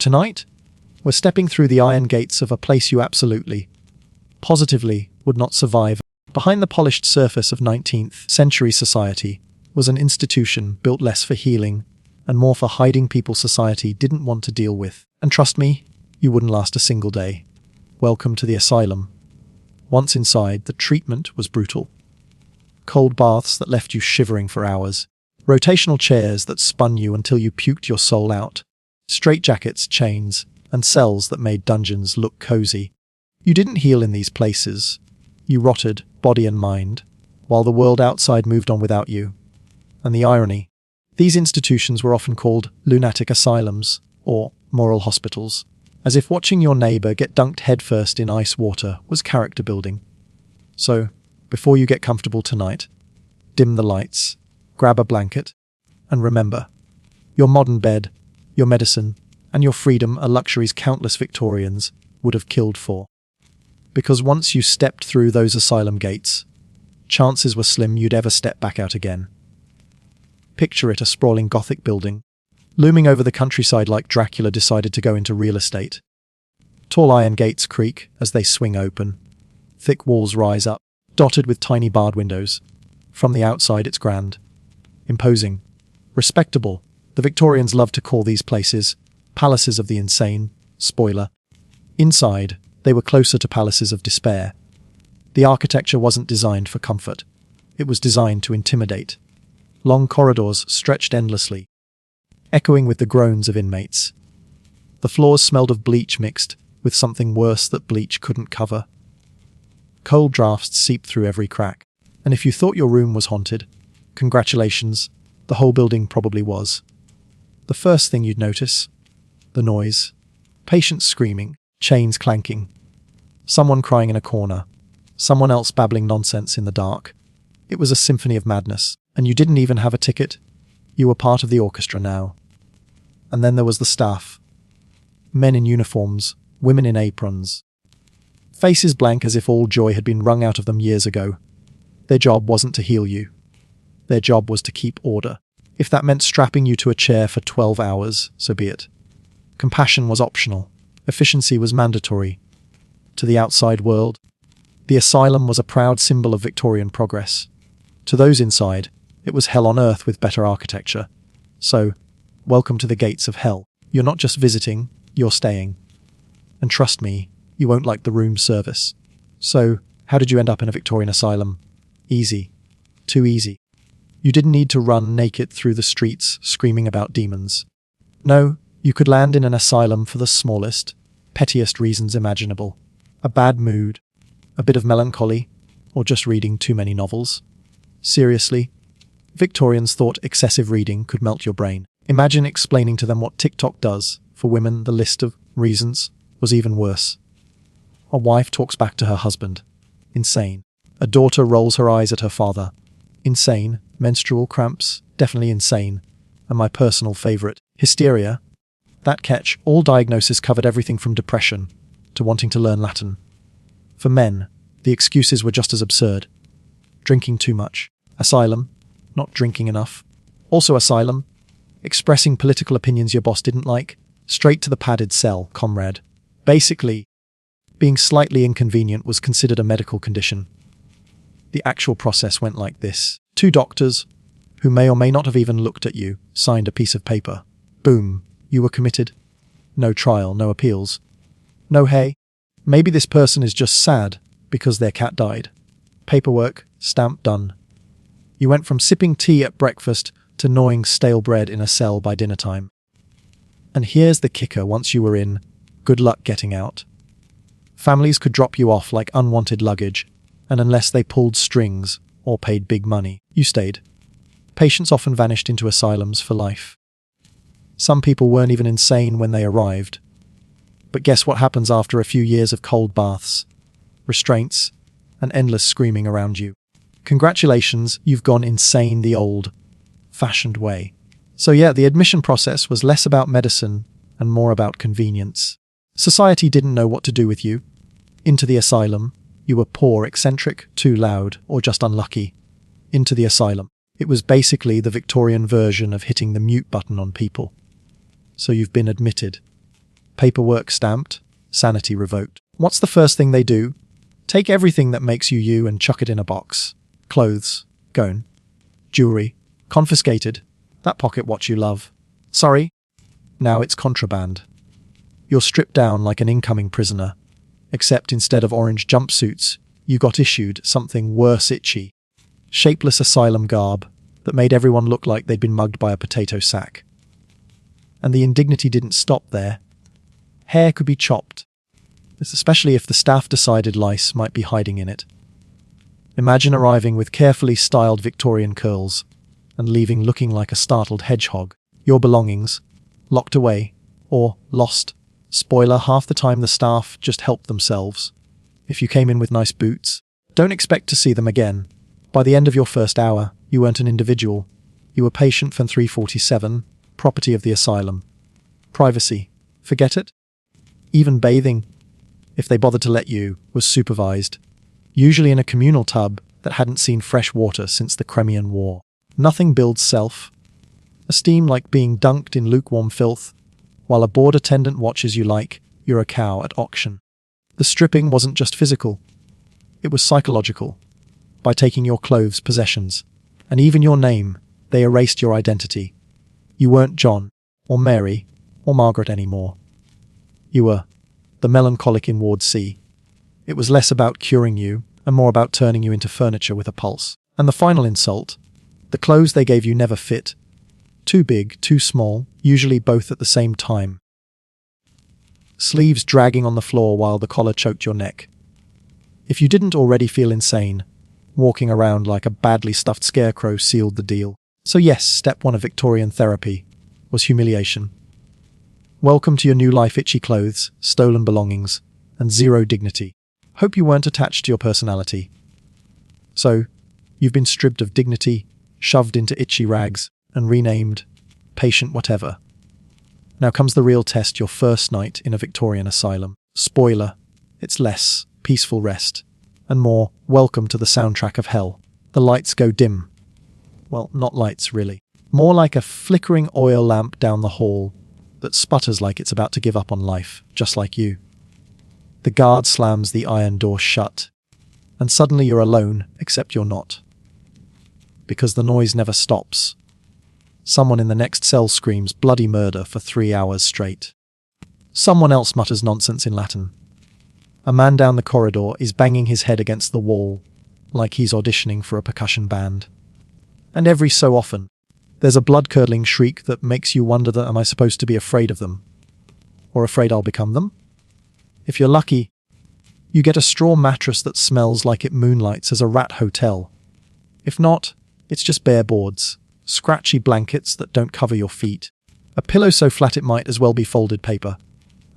Tonight, we're stepping through the iron gates of a place you absolutely, positively would not survive. Behind the polished surface of 19th century society was an institution built less for healing and more for hiding people society didn't want to deal with. And trust me, you wouldn't last a single day. Welcome to the asylum. Once inside, the treatment was brutal. Cold baths that left you shivering for hours. Rotational chairs that spun you until you puked your soul out. Straitjackets, chains, and cells that made dungeons look cozy. You didn't heal in these places. You rotted, body and mind, while the world outside moved on without you. And the irony, these institutions were often called lunatic asylums, or moral hospitals, as if watching your neighbour get dunked headfirst in ice water was character building. So, before you get comfortable tonight, dim the lights, grab a blanket, and remember, your modern bed, your medicine, and your freedom are luxuries countless Victorians would have killed for. Because once you stepped through those asylum gates, chances were slim you'd ever step back out again. Picture it, a sprawling Gothic building, looming over the countryside like Dracula decided to go into real estate. Tall iron gates creak as they swing open. Thick walls rise up, dotted with tiny barred windows. From the outside it's grand, imposing, respectable. The Victorians loved to call these places palaces of the insane. Spoiler. Inside, they were closer to palaces of despair. The architecture wasn't designed for comfort. It was designed to intimidate. Long corridors stretched endlessly, echoing with the groans of inmates. The floors smelled of bleach mixed with something worse that bleach couldn't cover. Cold drafts seeped through every crack, and if you thought your room was haunted, congratulations, the whole building probably was. The first thing you'd notice, the noise. Patients screaming, chains clanking. Someone crying in a corner. Someone else babbling nonsense in the dark. It was a symphony of madness, and you didn't even have a ticket. You were part of the orchestra now. And then there was the staff. Men in uniforms, women in aprons. Faces blank as if all joy had been wrung out of them years ago. Their job wasn't to heal you. Their job was to keep order. If that meant strapping you to a chair for 12 hours, so be it. Compassion was optional. Efficiency was mandatory. To the outside world, the asylum was a proud symbol of Victorian progress. To those inside, it was hell on earth with better architecture. So, welcome to the gates of hell. You're not just visiting, you're staying. And trust me, you won't like the room service. So, how did you end up in a Victorian asylum? Easy. Too easy. You didn't need to run naked through the streets screaming about demons. No, you could land in an asylum for the smallest, pettiest reasons imaginable. A bad mood, a bit of melancholy, or just reading too many novels. Seriously, Victorians thought excessive reading could melt your brain. Imagine explaining to them what TikTok does. For women, the list of reasons was even worse. A wife talks back to her husband. Insane. A daughter rolls her eyes at her father. Insane. Menstrual cramps. Definitely insane. And my personal favourite, hysteria. That catch, all diagnoses covered everything from depression to wanting to learn Latin. For men, the excuses were just as absurd. Drinking too much. Asylum. Not drinking enough. Also asylum. Expressing political opinions your boss didn't like. Straight to the padded cell, comrade. Basically, being slightly inconvenient was considered a medical condition. The actual process went like this. 2 doctors, who may or may not have even looked at you, signed a piece of paper. Boom. You were committed. No trial, no appeals. No, hey, maybe this person is just sad because their cat died. Paperwork, stamp, done. You went from sipping tea at breakfast to gnawing stale bread in a cell by dinner time. And here's the kicker: once you were in, good luck getting out. Families could drop you off like unwanted luggage, and unless they pulled strings or paid big money, you stayed. Patients often vanished into asylums for life. Some people weren't even insane when they arrived. But guess what happens after a few years of cold baths, restraints, and endless screaming around you? Congratulations, you've gone insane the old-fashioned way. So yeah, the admission process was less about medicine and more about convenience. Society didn't know what to do with you. Into the asylum, you were poor, eccentric, too loud, or just unlucky. Into the asylum. It was basically the Victorian version of hitting the mute button on people. So you've been admitted. Paperwork stamped, sanity revoked. What's the first thing they do? Take everything that makes you you and chuck it in a box. Clothes, gone. Jewelry, confiscated. That pocket watch you love. Sorry? Now it's contraband. You're stripped down like an incoming prisoner. Except instead of orange jumpsuits, you got issued something worse itchy. Shapeless asylum garb that made everyone look like they'd been mugged by a potato sack. And the indignity didn't stop there. Hair could be chopped, especially if the staff decided lice might be hiding in it. Imagine arriving with carefully styled Victorian curls and leaving looking like a startled hedgehog. Your belongings, locked away, or lost. Spoiler, half the time the staff just helped themselves. If you came in with nice boots, don't expect to see them again. By the end of your first hour, you weren't an individual. You were patient from 347, property of the asylum. Privacy, forget it. Even bathing, if they bothered to let you, was supervised. Usually in a communal tub that hadn't seen fresh water since the Crimean War. Nothing builds self-esteem like being dunked in lukewarm filth, while a board attendant watches you like you're a cow at auction. The stripping wasn't just physical, it was psychological. By taking your clothes, possessions, and even your name, they erased your identity. You weren't John, or Mary, or Margaret anymore. You were the melancholic in Ward C. It was less about curing you, and more about turning you into furniture with a pulse. And the final insult, the clothes they gave you never fit. Too big, too small, usually both at the same time. Sleeves dragging on the floor while the collar choked your neck. If you didn't already feel insane, walking around like a badly stuffed scarecrow sealed the deal. So yes, step one of Victorian therapy was humiliation. Welcome to your new life, itchy clothes, stolen belongings, and zero dignity. Hope you weren't attached to your personality. So, you've been stripped of dignity, shoved into itchy rags, and renamed patient whatever. Now comes the real test, your first night in a Victorian asylum. Spoiler, it's less peaceful rest, and more welcome to the soundtrack of hell. The lights go dim. Well, not lights really. More like a flickering oil lamp down the hall that sputters like it's about to give up on life, just like you. The guard slams the iron door shut, and suddenly you're alone, except you're not. Because the noise never stops. Someone in the next cell screams bloody murder for 3 hours straight. Someone else mutters nonsense in Latin. A man down the corridor is banging his head against the wall, like he's auditioning for a percussion band. And every so often, there's a blood-curdling shriek that makes you wonder that am I supposed to be afraid of them? Or afraid I'll become them? If you're lucky, you get a straw mattress that smells like it moonlights as a rat hotel. If not, it's just bare boards, scratchy blankets that don't cover your feet, a pillow so flat it might as well be folded paper.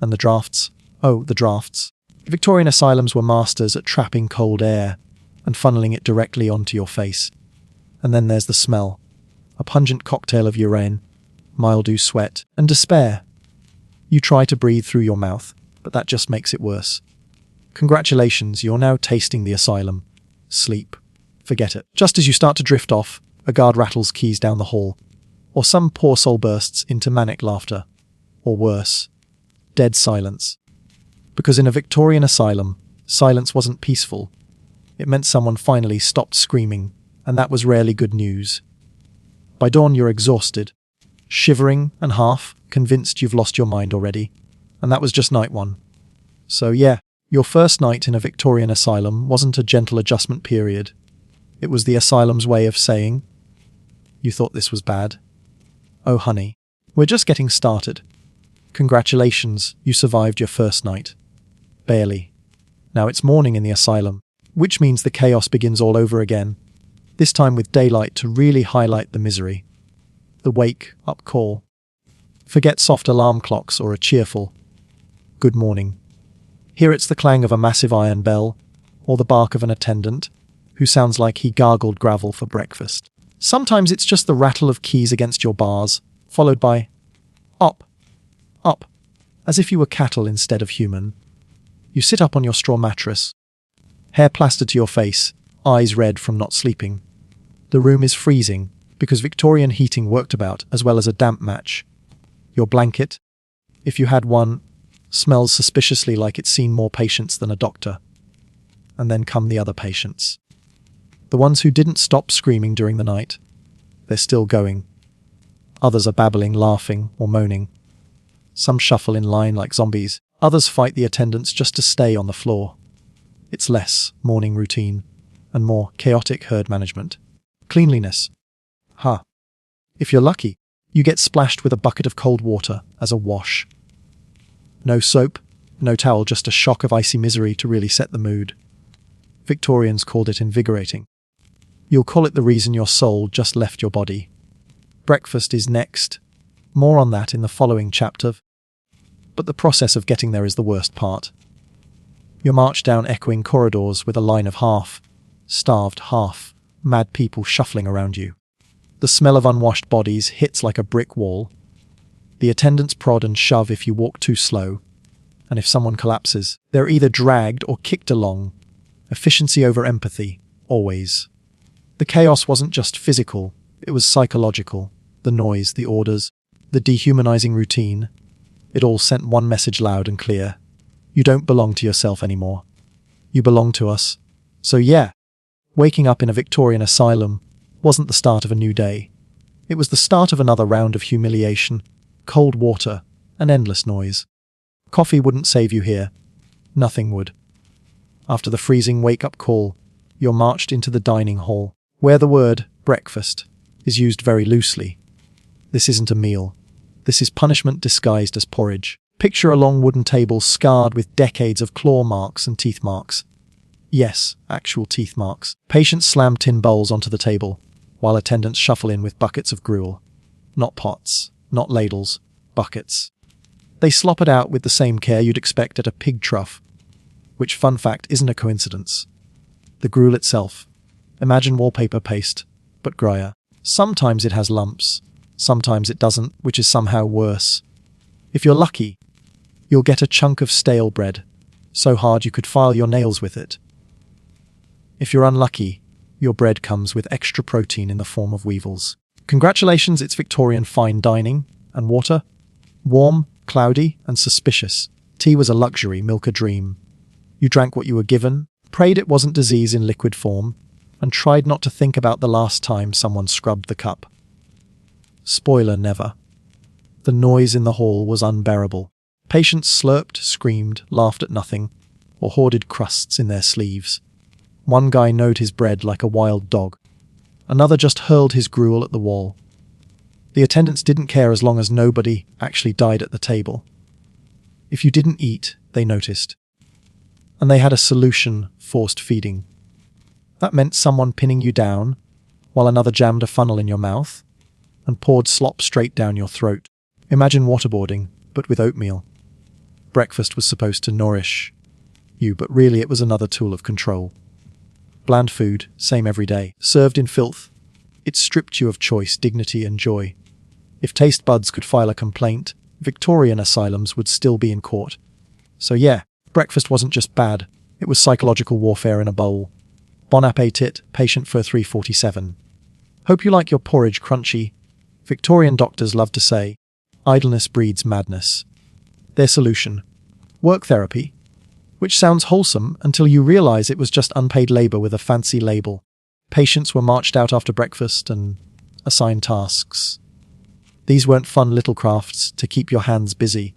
And the drafts. Oh, the drafts. Victorian asylums were masters at trapping cold air and funneling it directly onto your face. And then there's the smell. A pungent cocktail of urine, mildew sweat, and despair. You try to breathe through your mouth, but that just makes it worse. Congratulations, you're now tasting the asylum. Sleep. Forget it. Just as you start to drift off, a guard rattles keys down the hall, or some poor soul bursts into manic laughter. Or worse, dead silence. Because in a Victorian asylum, silence wasn't peaceful. It meant someone finally stopped screaming, and that was rarely good news. By dawn you're exhausted, shivering and half convinced you've lost your mind already, and that was just night one. So yeah, your first night in a Victorian asylum wasn't a gentle adjustment period. It was the asylum's way of saying, you thought this was bad? Oh honey, we're just getting started. Congratulations, you survived your first night. Barely. Now it's morning in the asylum, which means the chaos begins all over again, this time with daylight to really highlight the misery. The wake-up call. Forget soft alarm clocks or a cheerful good morning. Here it's the clang of a massive iron bell, or the bark of an attendant, who sounds like he gargled gravel for breakfast. Sometimes it's just the rattle of keys against your bars, followed by up, up, as if you were cattle instead of human. You sit up on your straw mattress, hair plastered to your face, eyes red from not sleeping. The room is freezing, because Victorian heating worked about as well as a damp match. Your blanket, if you had one, Smells suspiciously like it's seen more patients than a doctor. And then come the other patients. The ones who didn't stop screaming during the night. They're still going. Others are babbling, laughing, or moaning. Some shuffle in line like zombies. Others fight the attendants just to stay on the floor. It's less morning routine and more chaotic herd management. Cleanliness. If you're lucky, you get splashed with a bucket of cold water as a wash. No soap, no towel, just a shock of icy misery to really set the mood. Victorians called it invigorating. You'll call it the reason your soul just left your body. Breakfast is next. More on that in the following chapter. But the process of getting there is the worst part. You're marched down echoing corridors with a line of half-starved, half-mad people shuffling around you. The smell of unwashed bodies hits like a brick wall. The attendants prod and shove if you walk too slow. And if someone collapses, they're either dragged or kicked along. Efficiency over empathy, always. The chaos wasn't just physical, it was psychological. The noise, the orders, the dehumanizing routine. It all sent one message loud and clear. You don't belong to yourself anymore. You belong to us. So yeah, waking up in a Victorian asylum wasn't the start of a new day. It was the start of another round of humiliation, cold water, and endless noise. Coffee wouldn't save you here. Nothing would. After the freezing wake-up call, you're marched into the dining hall, where the word breakfast is used very loosely. This isn't a meal. This is punishment disguised as porridge. Picture a long wooden table scarred with decades of claw marks and teeth marks. Yes, actual teeth marks. Patients slam tin bowls onto the table, while attendants shuffle in with buckets of gruel. Not pots, not ladles, buckets. They slop it out with the same care you'd expect at a pig trough, which, fun fact, isn't a coincidence. The gruel itself. Imagine wallpaper paste, but drier. Sometimes it has lumps, sometimes it doesn't, which is somehow worse. If you're lucky, you'll get a chunk of stale bread, so hard you could file your nails with it. If you're unlucky, your bread comes with extra protein in the form of weevils. Congratulations, it's Victorian fine dining, and water. Warm, cloudy, and suspicious. Tea was a luxury, milk a dream. You drank what you were given, prayed it wasn't disease in liquid form, and tried not to think about the last time someone scrubbed the cup. Spoiler, never. The noise in the hall was unbearable. Patients slurped, screamed, laughed at nothing, or hoarded crusts in their sleeves. One guy gnawed his bread like a wild dog. Another just hurled his gruel at the wall. The attendants didn't care as long as nobody actually died at the table. If you didn't eat, they noticed. And they had a solution: forced feeding. That meant someone pinning you down, while another jammed a funnel in your mouth and poured slop straight down your throat. Imagine waterboarding, but with oatmeal. Breakfast was supposed to nourish you, but really it was another tool of control. Bland food, same every day, served in filth. It stripped you of choice, dignity, and joy. If taste buds could file a complaint, Victorian asylums would still be in court. So yeah, breakfast wasn't just bad, it was psychological warfare in a bowl. Bon appetit, patient for 347. Hope you like your porridge crunchy. Victorian doctors love to say, idleness breeds madness. Their solution: work therapy. Which sounds wholesome until you realize it was just unpaid labor with a fancy label. Patients were marched out after breakfast and assigned tasks. These weren't fun little crafts to keep your hands busy.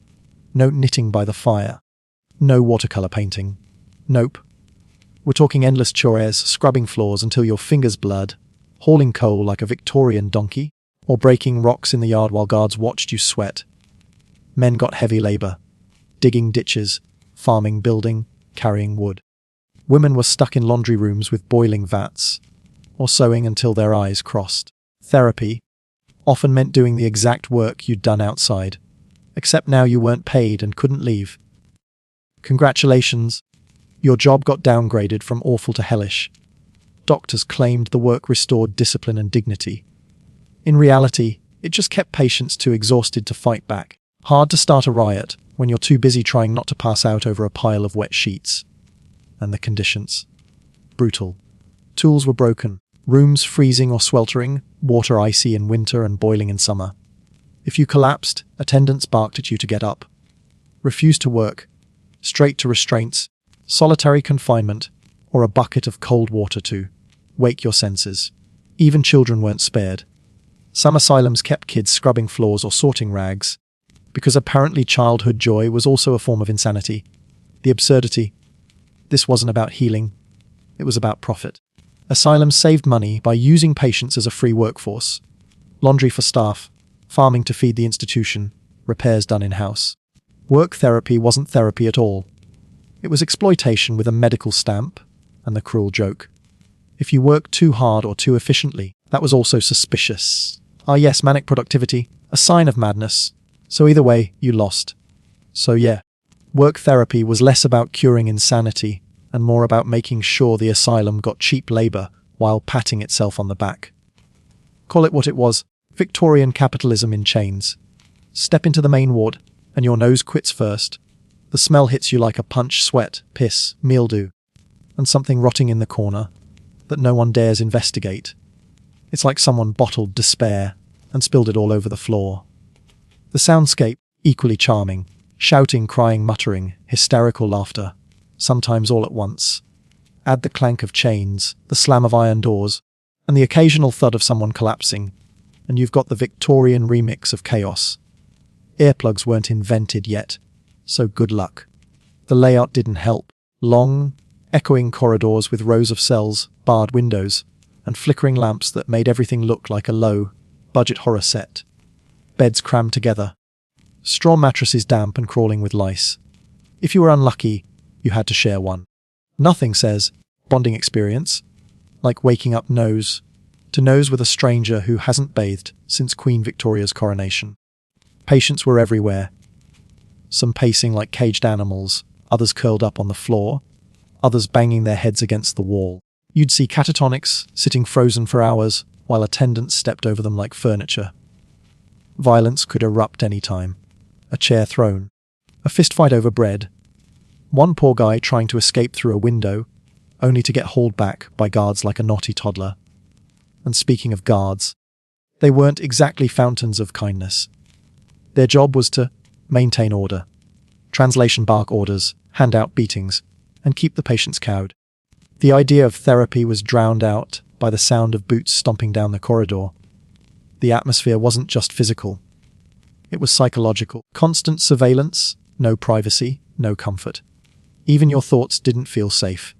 No knitting by the fire. No watercolor painting. Nope. We're talking endless chores, scrubbing floors until your fingers bled, hauling coal like a Victorian donkey, or breaking rocks in the yard while guards watched you sweat. Men got heavy labor, digging ditches, farming, building, carrying wood. Women were stuck in laundry rooms with boiling vats, or sewing until their eyes crossed. Therapy often meant doing the exact work you'd done outside, except now you weren't paid and couldn't leave. Congratulations, your job got downgraded from awful to hellish. Doctors claimed the work restored discipline and dignity. In reality, it just kept patients too exhausted to fight back. Hard to start a riot when you're too busy trying not to pass out over a pile of wet sheets. And the conditions. Brutal. Tools were broken, rooms freezing or sweltering, water icy in winter and boiling in summer. If you collapsed, attendants barked at you to get up. refuse to work, straight to restraints, solitary confinement, or a bucket of cold water to wake your senses. Even children weren't spared. Some asylums kept kids scrubbing floors or sorting rags, because apparently childhood joy was also a form of insanity. The absurdity. This wasn't about healing. It was about profit. Asylums saved money by using patients as a free workforce. Laundry for staff, farming to feed the institution, repairs done in-house. Work therapy wasn't therapy at all. It was exploitation with a medical stamp, and the cruel joke. If you worked too hard or too efficiently, that was also suspicious. Ah yes, manic productivity, a sign of madness. So either way, you lost. So yeah, work therapy was less about curing insanity and more about making sure the asylum got cheap labour while patting itself on the back. Call it what it was, Victorian capitalism in chains. Step into the main ward, and your nose quits first. The smell hits you like a punch, sweat, piss, mildew, and something rotting in the corner that no one dares investigate. It's like someone bottled despair and spilled it all over the floor. The soundscape, equally charming, shouting, crying, muttering, hysterical laughter, sometimes all at once. Add the clank of chains, the slam of iron doors, and the occasional thud of someone collapsing, and you've got the Victorian remix of chaos. Earplugs weren't invented yet, so good luck. The layout didn't help. Long, echoing corridors with rows of cells, barred windows, and flickering lamps that made everything look like a low-budget horror set. Beds crammed together. Straw mattresses damp and crawling with lice. If you were unlucky, you had to share one. Nothing says bonding experience like waking up nose to nose with a stranger who hasn't bathed since Queen Victoria's coronation. Patients were everywhere. Some pacing like caged animals, others curled up on the floor, others banging their heads against the wall. You'd see catatonics sitting frozen for hours while attendants stepped over them like furniture. Violence could erupt any time. A chair thrown. A fistfight over bread. One poor guy trying to escape through a window, only to get hauled back by guards like a naughty toddler. And speaking of guards, they weren't exactly fountains of kindness. Their job was to maintain order, translation bark orders, hand out beatings, and keep the patients cowed. The idea of therapy was drowned out by the sound of boots stomping down the corridor. The atmosphere wasn't just physical. It was psychological. Constant surveillance, no privacy, no comfort. Even your thoughts didn't feel safe.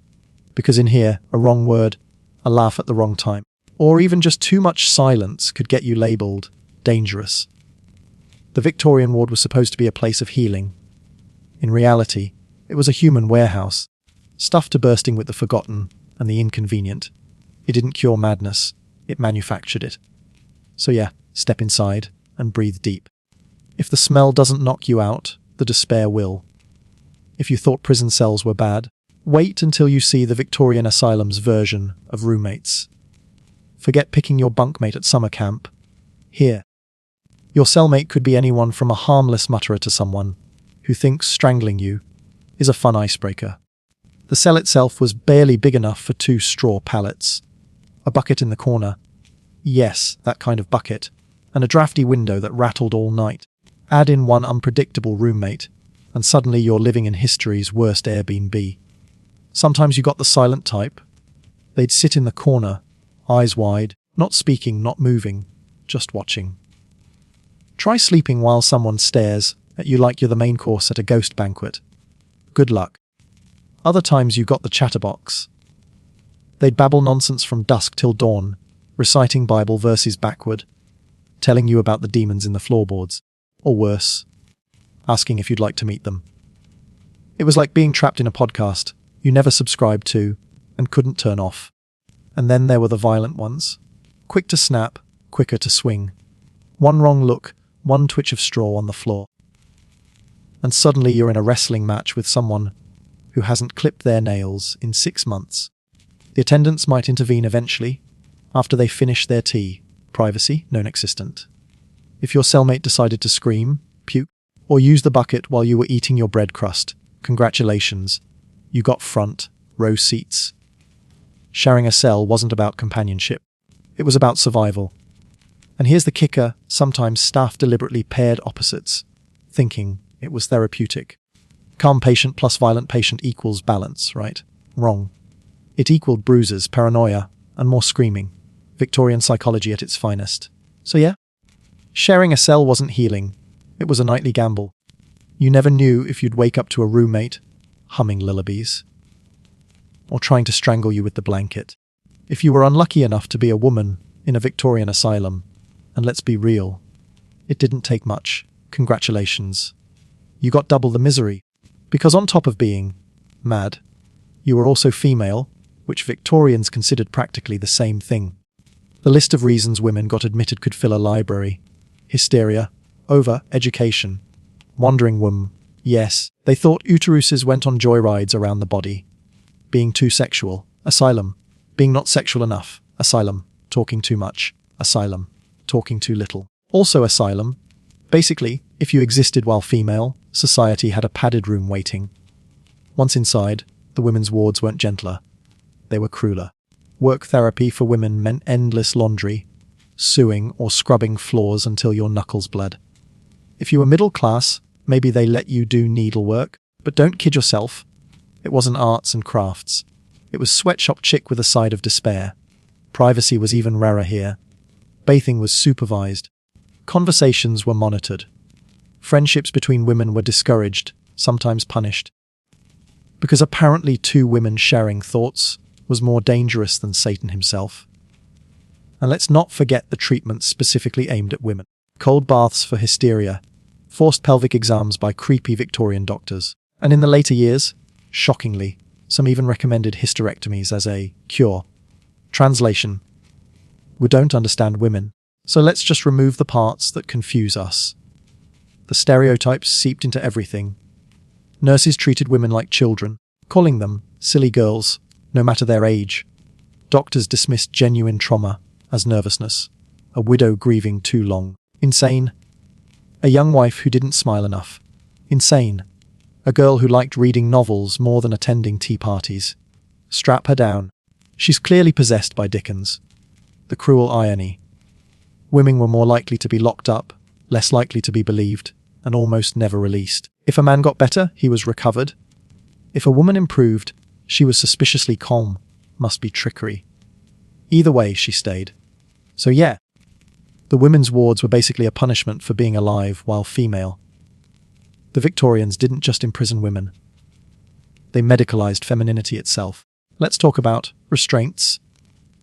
Because in here, a wrong word, a laugh at the wrong time, or even just too much silence could get you labelled dangerous. The Victorian ward was supposed to be a place of healing. In reality, it was a human warehouse, stuffed to bursting with the forgotten and the inconvenient. It didn't cure madness, it manufactured it. So yeah, step inside and breathe deep. If the smell doesn't knock you out, the despair will. If you thought prison cells were bad, wait until you see the Victorian asylum's version of roommates. Forget picking your bunkmate at summer camp. Here, your cellmate could be anyone from a harmless mutterer to someone who thinks strangling you is a fun icebreaker. The cell itself was barely big enough for 2 straw pallets. A bucket in the corner. Yes, that kind of bucket. And a drafty window that rattled all night. Add in one unpredictable roommate, and suddenly you're living in history's worst Airbnb. Sometimes you got the silent type. They'd sit in the corner, eyes wide, not speaking, not moving, just watching. Try sleeping while someone stares at you like you're the main course at a ghost banquet. Good luck. Other times you got the chatterbox. They'd babble nonsense from dusk till dawn, reciting Bible verses backward, telling you about the demons in the floorboards, or worse, asking if you'd like to meet them. It was like being trapped in a podcast you never subscribed to and couldn't turn off. And then there were the violent ones, quick to snap, quicker to swing. One wrong look, one twitch of straw on the floor. And suddenly you're in a wrestling match with someone who hasn't clipped their nails in 6 months. The attendants might intervene eventually, after they finish their tea. Privacy, non-existent. If your cellmate decided to scream, puke, or use the bucket while you were eating your bread crust, congratulations, you got front row seats. Sharing a cell wasn't about companionship. It was about survival. And here's the kicker, sometimes staff deliberately paired opposites, thinking it was therapeutic. Calm patient plus violent patient equals balance, right? Wrong. It equaled bruises, paranoia, and more screaming. Victorian psychology at its finest. So yeah, sharing a cell wasn't healing. It was a nightly gamble. You never knew if you'd wake up to a roommate humming lullabies or trying to strangle you with the blanket. If you were unlucky enough to be a woman in a Victorian asylum, and let's be real, it didn't take much. Congratulations. You got double the misery. Because on top of being mad, you were also female, which Victorians considered practically the same thing. The list of reasons women got admitted could fill a library. Hysteria, over-education, wandering womb. Yes, they thought uteruses went on joyrides around the body. Being too sexual, asylum. Being not sexual enough, asylum. Talking too much, asylum. Talking too little, also asylum. Basically, if you existed while female, society had a padded room waiting. Once inside, the women's wards weren't gentler. They were crueler. Work therapy for women meant endless laundry, sewing or scrubbing floors until your knuckles bled. If you were middle class, maybe they let you do needlework, but don't kid yourself. It wasn't arts and crafts. It was sweatshop chick with a side of despair. Privacy was even rarer here. Bathing was supervised. Conversations were monitored. Friendships between women were discouraged, sometimes punished. Because apparently two women sharing thoughts was more dangerous than Satan himself. And let's not forget the treatments specifically aimed at women. Cold baths for hysteria, forced pelvic exams by creepy Victorian doctors. And in the later years, shockingly, some even recommended hysterectomies as a cure. Translation: we don't understand women, so let's just remove the parts that confuse us. The stereotypes seeped into everything. Nurses treated women like children, calling them silly girls, no matter their age. Doctors dismissed genuine trauma as nervousness, a widow grieving too long. Insane. A young wife who didn't smile enough. Insane. A girl who liked reading novels more than attending tea parties. Strap her down. She's clearly possessed by Dickens. The cruel irony. Women were more likely to be locked up, less likely to be believed, and almost never released. If a man got better, he was recovered. If a woman improved, she was suspiciously calm. Must be trickery. Either way, she stayed. So yeah, the women's wards were basically a punishment for being alive while female. The Victorians didn't just imprison women. They medicalized femininity itself. Let's talk about restraints.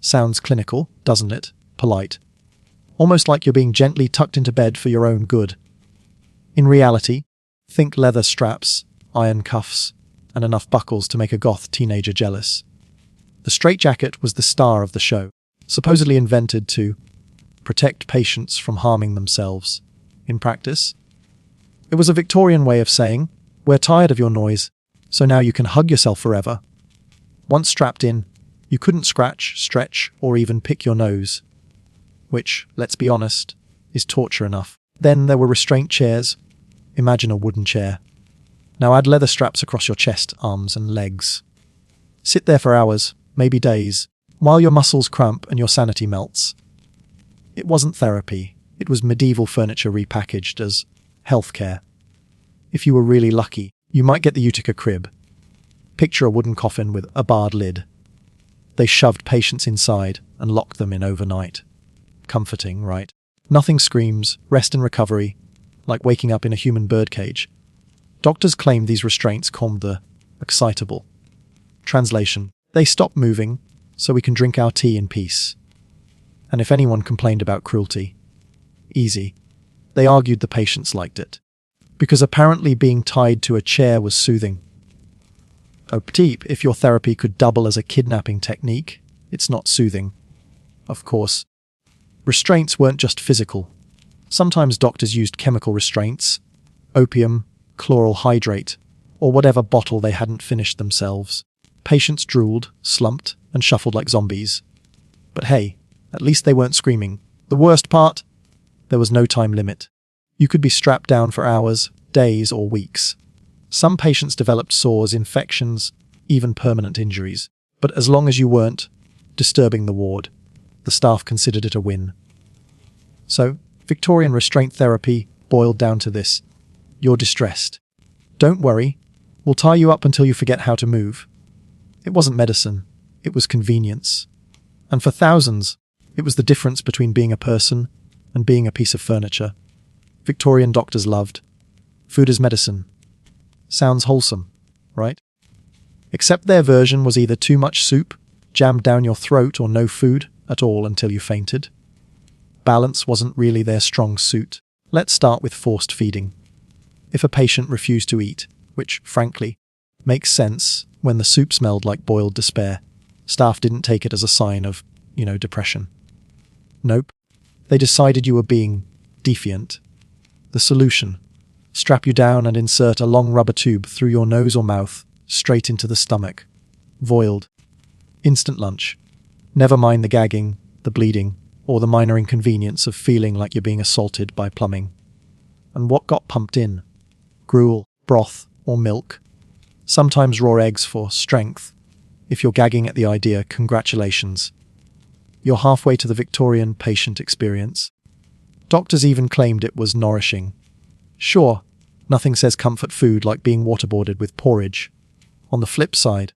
Sounds clinical, doesn't it? Polite. Almost like you're being gently tucked into bed for your own good. In reality, think leather straps, iron cuffs, and enough buckles to make a goth teenager jealous. The straitjacket was the star of the show, supposedly invented to protect patients from harming themselves. In practice, it was a Victorian way of saying, we're tired of your noise, so now you can hug yourself forever. Once strapped in, you couldn't scratch, stretch, or even pick your nose. Which, let's be honest, is torture enough. Then there were restraint chairs. Imagine a wooden chair. Now add leather straps across your chest, arms, and legs. Sit there for hours, maybe days, while your muscles cramp and your sanity melts. It wasn't therapy. It was medieval furniture repackaged as healthcare. If you were really lucky, you might get the Utica crib. Picture a wooden coffin with a barred lid. They shoved patients inside and locked them in overnight. Comforting, right? Nothing screams rest and recovery like waking up in a human birdcage. Doctors claimed these restraints calmed the excitable. Translation: they stopped moving so we can drink our tea in peace. And if anyone complained about cruelty, easy. They argued the patients liked it. Because apparently being tied to a chair was soothing. Oh, deep, if your therapy could double as a kidnapping technique, it's not soothing. Of course. Restraints weren't just physical. Sometimes doctors used chemical restraints, opium, chloral hydrate, or whatever bottle they hadn't finished themselves. Patients drooled, slumped, and shuffled like zombies. But hey, at least they weren't screaming. The worst part? There was no time limit. You could be strapped down for hours, days, or weeks. Some patients developed sores, infections, even permanent injuries. But as long as you weren't disturbing the ward, the staff considered it a win. So, Victorian restraint therapy boiled down to this. You're distressed. Don't worry, We'll tie you up until you forget how to move. It wasn't medicine, it was convenience. And for thousands, it was the difference between being a person and being a piece of furniture. Victorian doctors loved food as medicine. Sounds wholesome, right? Except their version was either too much soup, jammed down your throat, or no food at all until you fainted. Balance wasn't really their strong suit. Let's start with forced feeding. If a patient refused to eat, which, frankly, makes sense when the soup smelled like boiled despair, staff didn't take it as a sign of, depression. Nope. They decided you were being defiant. The solution: strap you down and insert a long rubber tube through your nose or mouth, straight into the stomach. Voiled. Instant lunch. Never mind the gagging, the bleeding, or the minor inconvenience of feeling like you're being assaulted by plumbing. And what got pumped in? Gruel, broth, or milk. Sometimes raw eggs for strength. If you're gagging at the idea, congratulations. You're halfway to the Victorian patient experience. Doctors even claimed it was nourishing. Sure, nothing says comfort food like being waterboarded with porridge. On the flip side,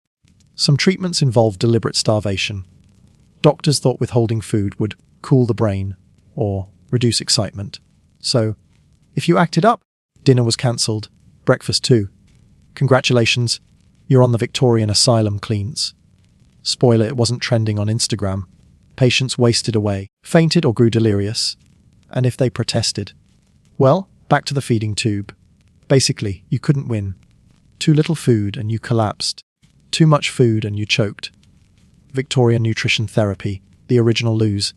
some treatments involved deliberate starvation. Doctors thought withholding food would cool the brain or reduce excitement. So, if you acted up, dinner was cancelled, breakfast too. Congratulations, you're on the Victorian asylum cleans. Spoiler, it wasn't trending on Instagram. Patients wasted away, fainted or grew delirious. And if they protested, well, back to the feeding tube. Basically, you couldn't win. Too little food and you collapsed. Too much food and you choked. Victorian nutrition therapy, the original lose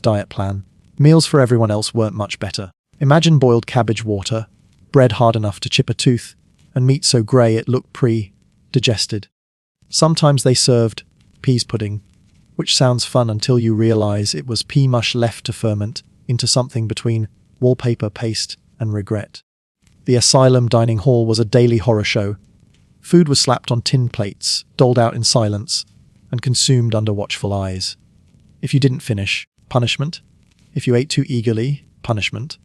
diet plan. Meals for everyone else weren't much better. Imagine boiled cabbage water, bread hard enough to chip a tooth, and meat so grey it looked pre-digested. Sometimes they served peas pudding, which sounds fun until you realise it was pea mush left to ferment into something between wallpaper paste and regret. The asylum dining hall was a daily horror show. Food was slapped on tin plates, doled out in silence, and consumed under watchful eyes. If you didn't finish, punishment. If you ate too eagerly, punishment.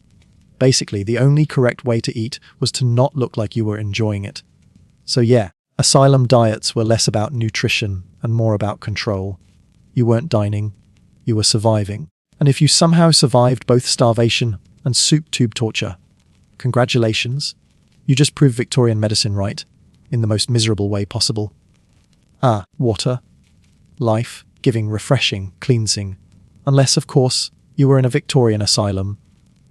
Basically, the only correct way to eat was to not look like you were enjoying it. So yeah, asylum diets were less about nutrition and more about control. You weren't dining, you were surviving. And if you somehow survived both starvation and soup tube torture, congratulations, you just proved Victorian medicine right, in the most miserable way possible. Water. Life, giving, refreshing, cleansing. Unless, of course, you were in a Victorian asylum.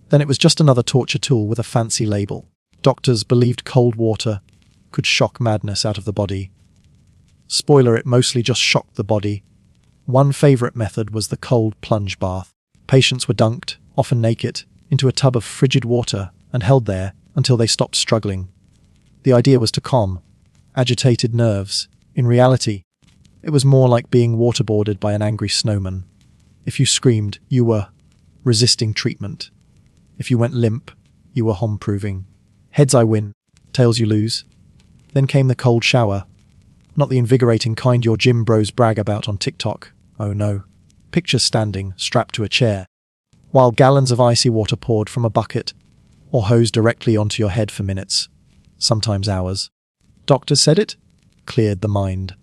Then it was just another torture tool with a fancy label. Doctors believed cold water could shock madness out of the body. Spoiler, it mostly just shocked the body. One favourite method was the cold plunge bath. Patients were dunked, often naked, into a tub of frigid water and held there until they stopped struggling. The idea was to calm agitated nerves. In reality, it was more like being waterboarded by an angry snowman. If you screamed, you were resisting treatment. If you went limp, you were home-proving. Heads I win, tails you lose. Then came the cold shower. Not the invigorating kind your gym bros brag about on TikTok. Oh no. Picture standing, strapped to a chair, while gallons of icy water poured from a bucket or hosed directly onto your head for minutes, sometimes hours. Doctors said it cleared the mind.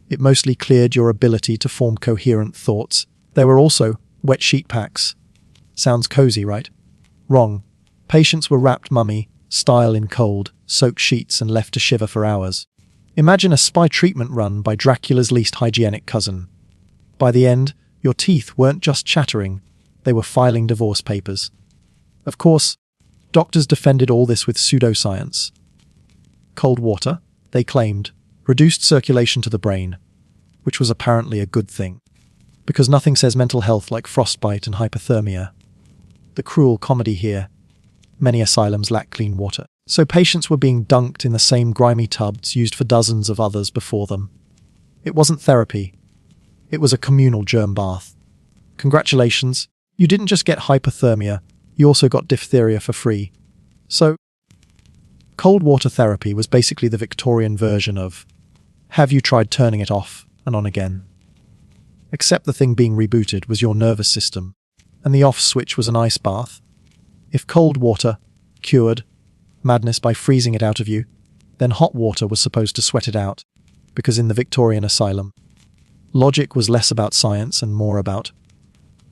It mostly cleared your ability to form coherent thoughts. There were also wet sheet packs. Sounds cozy, right? Wrong. Patients were wrapped mummy-style in cold, soaked sheets and left to shiver for hours. Imagine a spy treatment run by Dracula's least hygienic cousin. By the end, your teeth weren't just chattering, they were filing divorce papers. Of course, doctors defended all this with pseudoscience. Cold water, they claimed, reduced circulation to the brain, which was apparently a good thing, because nothing says mental health like frostbite and hypothermia. The cruel comedy here: many asylums lack clean water, so patients were being dunked in the same grimy tubs used for dozens of others before them. It wasn't therapy. It was a communal germ bath. Congratulations, you didn't just get hypothermia, you also got diphtheria for free. So, cold water therapy was basically the Victorian version of, have you tried turning it off and on again? Except the thing being rebooted was your nervous system, and the off switch was an ice bath. If cold water cured madness by freezing it out of you, Then hot water was supposed to sweat it out, because in the Victorian asylum, logic was less about science and more about,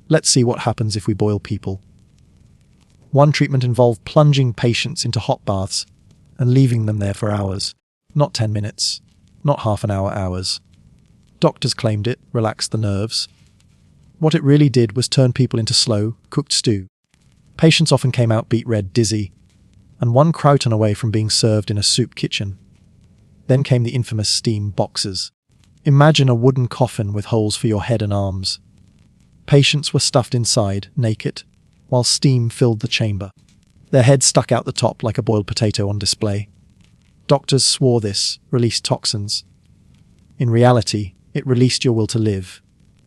let's see what happens if we boil people. One treatment involved plunging patients into hot baths and leaving them there for hours. Not 10 minutes, not half an hour, hours. Doctors claimed it relaxed the nerves. What it really did was turn people into slow, cooked stew. Patients often came out beet red, dizzy, and one croton away from being served in a soup kitchen. Then came the infamous steam boxes. Imagine a wooden coffin with holes for your head and arms. Patients were stuffed inside, naked, while steam filled the chamber. Their heads stuck out the top like a boiled potato on display. Doctors swore this released toxins. In reality, it released your will to live,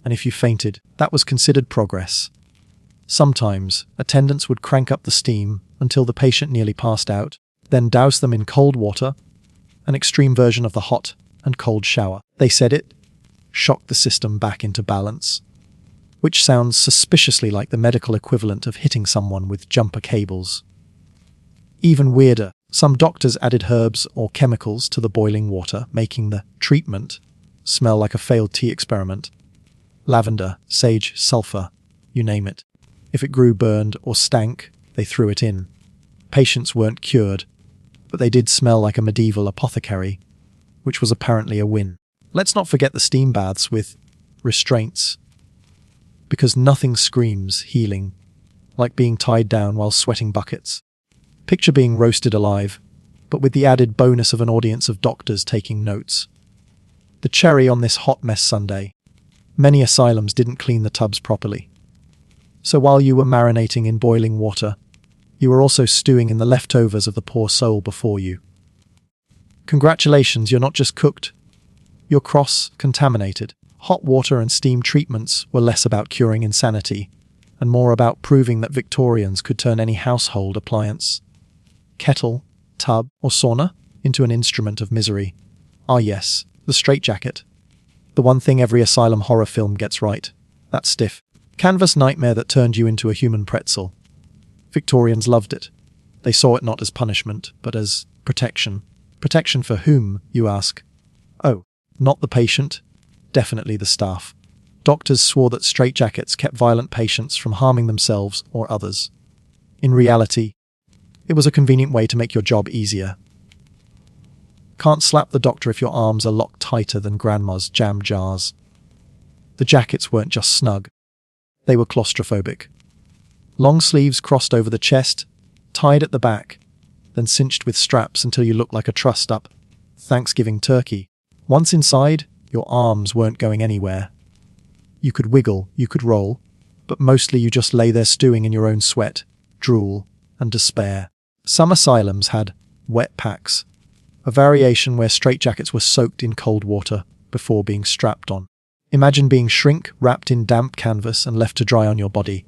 and if you fainted, that was considered progress. Sometimes, attendants would crank up the steam until the patient nearly passed out, then douse them in cold water, an extreme version of the hot and cold shower. They said it shocked the system back into balance, which sounds suspiciously like the medical equivalent of hitting someone with jumper cables. Even weirder, some doctors added herbs or chemicals to the boiling water, making the treatment smell like a failed tea experiment. Lavender, sage, sulfur, you name it. If it grew, burned, or stank, they threw it in. Patients weren't cured, but they did smell like a medieval apothecary, which was apparently a win. Let's not forget the steam baths with restraints, because nothing screams healing like being tied down while sweating buckets. Picture being roasted alive, but with the added bonus of an audience of doctors taking notes. The cherry on this hot mess sundae. Many asylums didn't clean the tubs properly. So while you were marinating in boiling water, you were also stewing in the leftovers of the poor soul before you. Congratulations, you're not just cooked, you're cross-contaminated. Hot water and steam treatments were less about curing insanity, and more about proving that Victorians could turn any household appliance, kettle, tub, or sauna into an instrument of misery. Ah yes, the straitjacket. The one thing every asylum horror film gets right. That stiff canvas nightmare that turned you into a human pretzel. Victorians loved it. They saw it not as punishment, but as protection. Protection for whom, you ask? Oh, not the patient. Definitely the staff. Doctors swore that straitjackets kept violent patients from harming themselves or others. In reality, it was a convenient way to make your job easier. Can't slap the doctor if your arms are locked tighter than grandma's jam jars. The jackets weren't just snug. They were claustrophobic. Long sleeves crossed over the chest, tied at the back, then cinched with straps until you looked like a trussed-up Thanksgiving turkey. Once inside, your arms weren't going anywhere. You could wiggle, you could roll, but mostly you just lay there stewing in your own sweat, drool, and despair. Some asylums had wet packs, a variation where straitjackets were soaked in cold water before being strapped on. Imagine being shrink-wrapped in damp canvas and left to dry on your body.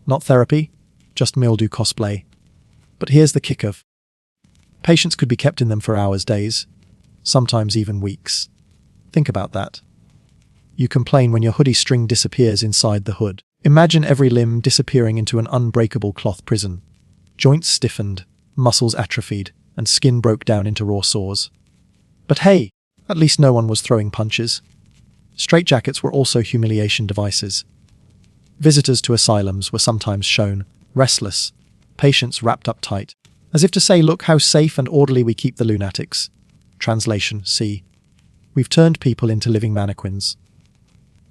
Not therapy, just mildew cosplay. But here's the kicker. Patients could be kept in them for hours, days, sometimes even weeks. Think about that. You complain when your hoodie string disappears inside the hood. Imagine every limb disappearing into an unbreakable cloth prison. Joints stiffened, muscles atrophied, and skin broke down into raw sores. But hey, at least no one was throwing punches. Straitjackets were also humiliation devices. Visitors to asylums were sometimes shown restless, patients wrapped up tight, as if to say, look how safe and orderly we keep the lunatics. Translation, see. We've turned people into living mannequins.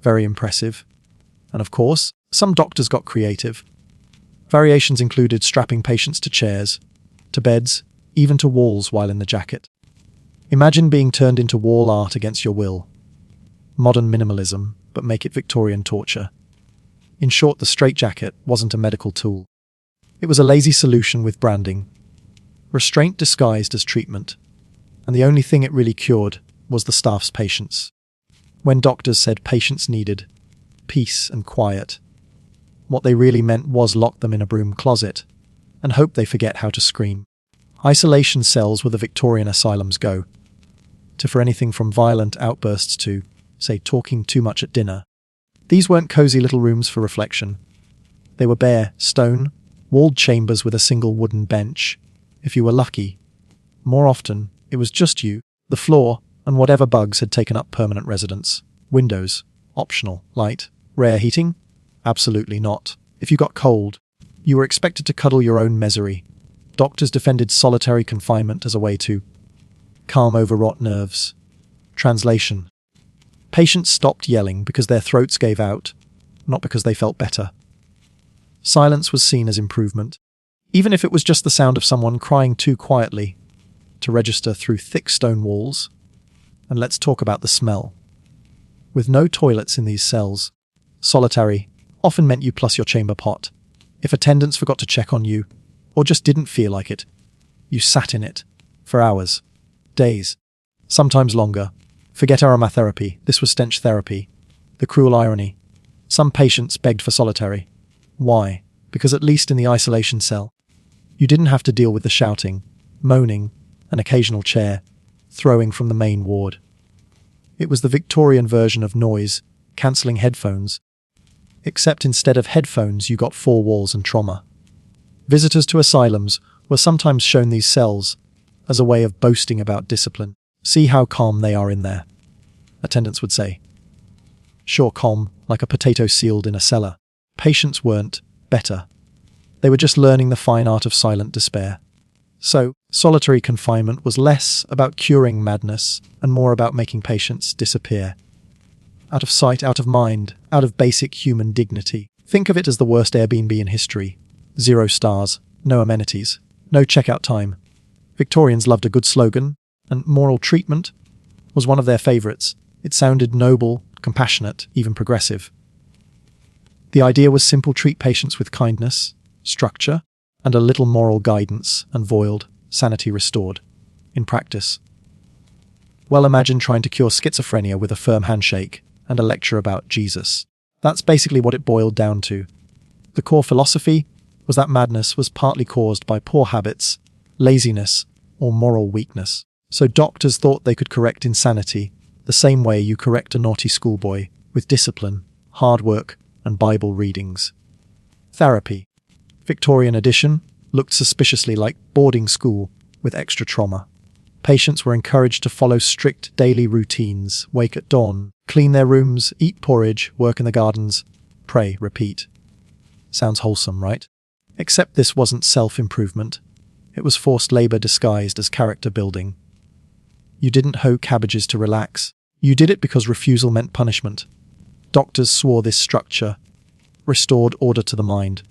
Very impressive. And of course, some doctors got creative. Variations included strapping patients to chairs, to beds, even to walls while in the jacket. Imagine being turned into wall art against your will. Modern minimalism, but make it Victorian torture. In short, the straitjacket wasn't a medical tool. It was a lazy solution with branding. Restraint disguised as treatment. And the only thing it really cured was the staff's patience. When doctors said patients needed peace and quiet, what they really meant was lock them in a broom closet and hope they forget how to scream. Isolation cells were the Victorian asylums go, for anything from violent outbursts to, say, talking too much at dinner. These weren't cozy little rooms for reflection. They were bare, stone, walled chambers with a single wooden bench. If you were lucky, more often, It was just you, the floor, and whatever bugs had taken up permanent residence. Windows, optional. Light, rare heating? Absolutely not. If you got cold, you were expected to cuddle your own misery. Doctors defended solitary confinement as a way to calm overwrought nerves. Translation: patients stopped yelling because their throats gave out, not because they felt better. Silence was seen as improvement, even if it was just the sound of someone crying too quietly to register through thick stone walls. And let's talk about the smell. With no toilets in these cells, solitary often meant you plus your chamber pot. If attendants forgot to check on you, or just didn't feel like it, you sat in it for hours, days, sometimes longer. Forget aromatherapy, this was stench therapy. The cruel irony: some patients begged for solitary. Why? Because at least in the isolation cell, you didn't have to deal with the shouting, moaning, an occasional chair throwing from the main ward. It was the Victorian version of noise cancelling headphones, except instead of headphones you got four walls and trauma. Visitors to asylums were sometimes shown these cells as a way of boasting about discipline. See how calm they are in there, attendants would say. Sure, calm, like a potato sealed in a cellar. Patients weren't better. They were just learning the fine art of silent despair. So, solitary confinement was less about curing madness and more about making patients disappear. Out of sight, out of mind, out of basic human dignity. Think of it as the worst Airbnb in history. 0 stars, no amenities, no checkout time. Victorians loved a good slogan, and moral treatment was one of their favourites. It sounded noble, compassionate, even progressive. The idea was simple: treat patients with kindness, structure, and a little moral guidance, and void, sanity restored. In practice, well, imagine trying to cure schizophrenia with a firm handshake and a lecture about Jesus. That's basically what it boiled down to. The core philosophy was that madness was partly caused by poor habits, laziness, or moral weakness. So doctors thought they could correct insanity the same way you correct a naughty schoolboy, with discipline, hard work, and Bible readings. Therapy, Victorian edition, looked suspiciously like boarding school with extra trauma. Patients were encouraged to follow strict daily routines: wake at dawn, clean their rooms, eat porridge, work in the gardens, pray, repeat. Sounds wholesome, right? Except this wasn't self-improvement. It was forced labor disguised as character building. You didn't hoe cabbages to relax. You did it because refusal meant punishment. Doctors swore this structure restored order to the mind.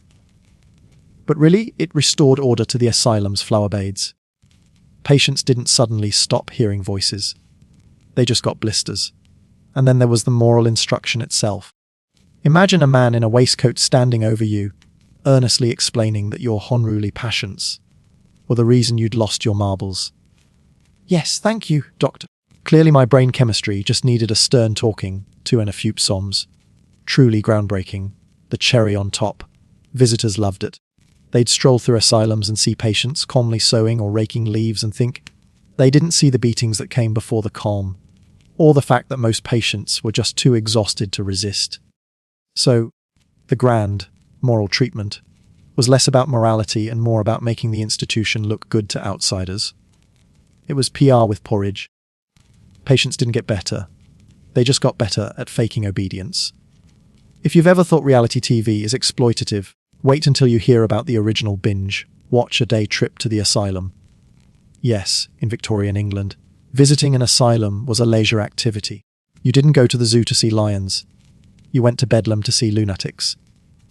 But really, it restored order to the asylum's flower beds. Patients didn't suddenly stop hearing voices. They just got blisters. And then there was the moral instruction itself. Imagine a man in a waistcoat standing over you, earnestly explaining that your unruly passions were the reason you'd lost your marbles. Yes, thank you, doctor. Clearly my brain chemistry just needed a stern talking to and a few psalms. Truly groundbreaking. The cherry on top. Visitors loved it. They'd stroll through asylums and see patients calmly sewing or raking leaves and think they didn't see the beatings that came before the calm, or the fact that most patients were just too exhausted to resist. So, the grand, moral treatment was less about morality and more about making the institution look good to outsiders. It was PR with porridge. Patients didn't get better. They just got better at faking obedience. If you've ever thought reality TV is exploitative, wait until you hear about the original binge, watch a day trip to the asylum. Yes, in Victorian England, visiting an asylum was a leisure activity. You didn't go to the zoo to see lions. You went to Bedlam to see lunatics.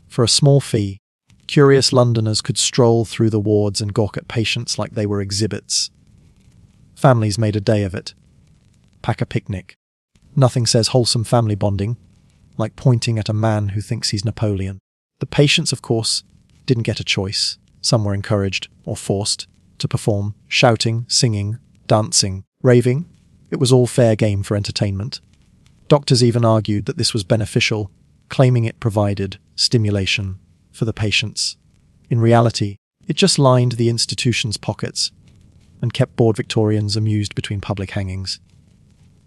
For a small fee, curious Londoners could stroll through the wards and gawk at patients like they were exhibits. Families made a day of it. Pack a picnic. Nothing says wholesome family bonding like pointing at a man who thinks he's Napoleon. The patients, of course, didn't get a choice. Some were encouraged, or forced, to perform, shouting, singing, dancing, raving. It was all fair game for entertainment. Doctors even argued that this was beneficial, claiming it provided stimulation for the patients. In reality, it just lined the institution's pockets and kept bored Victorians amused between public hangings.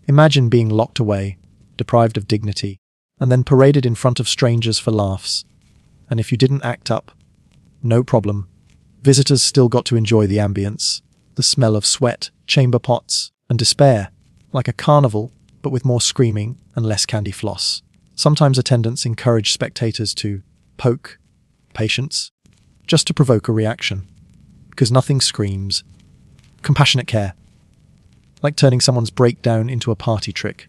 Imagine being locked away, deprived of dignity, and then paraded in front of strangers for laughs. And if you didn't act up, no problem. Visitors still got to enjoy the ambience, The smell of sweat, chamber pots, and despair, like a carnival, but with more screaming and less candy floss. Sometimes attendants encourage spectators to poke patients, just to provoke a reaction, because nothing screams compassionate care, like turning someone's breakdown into a party trick.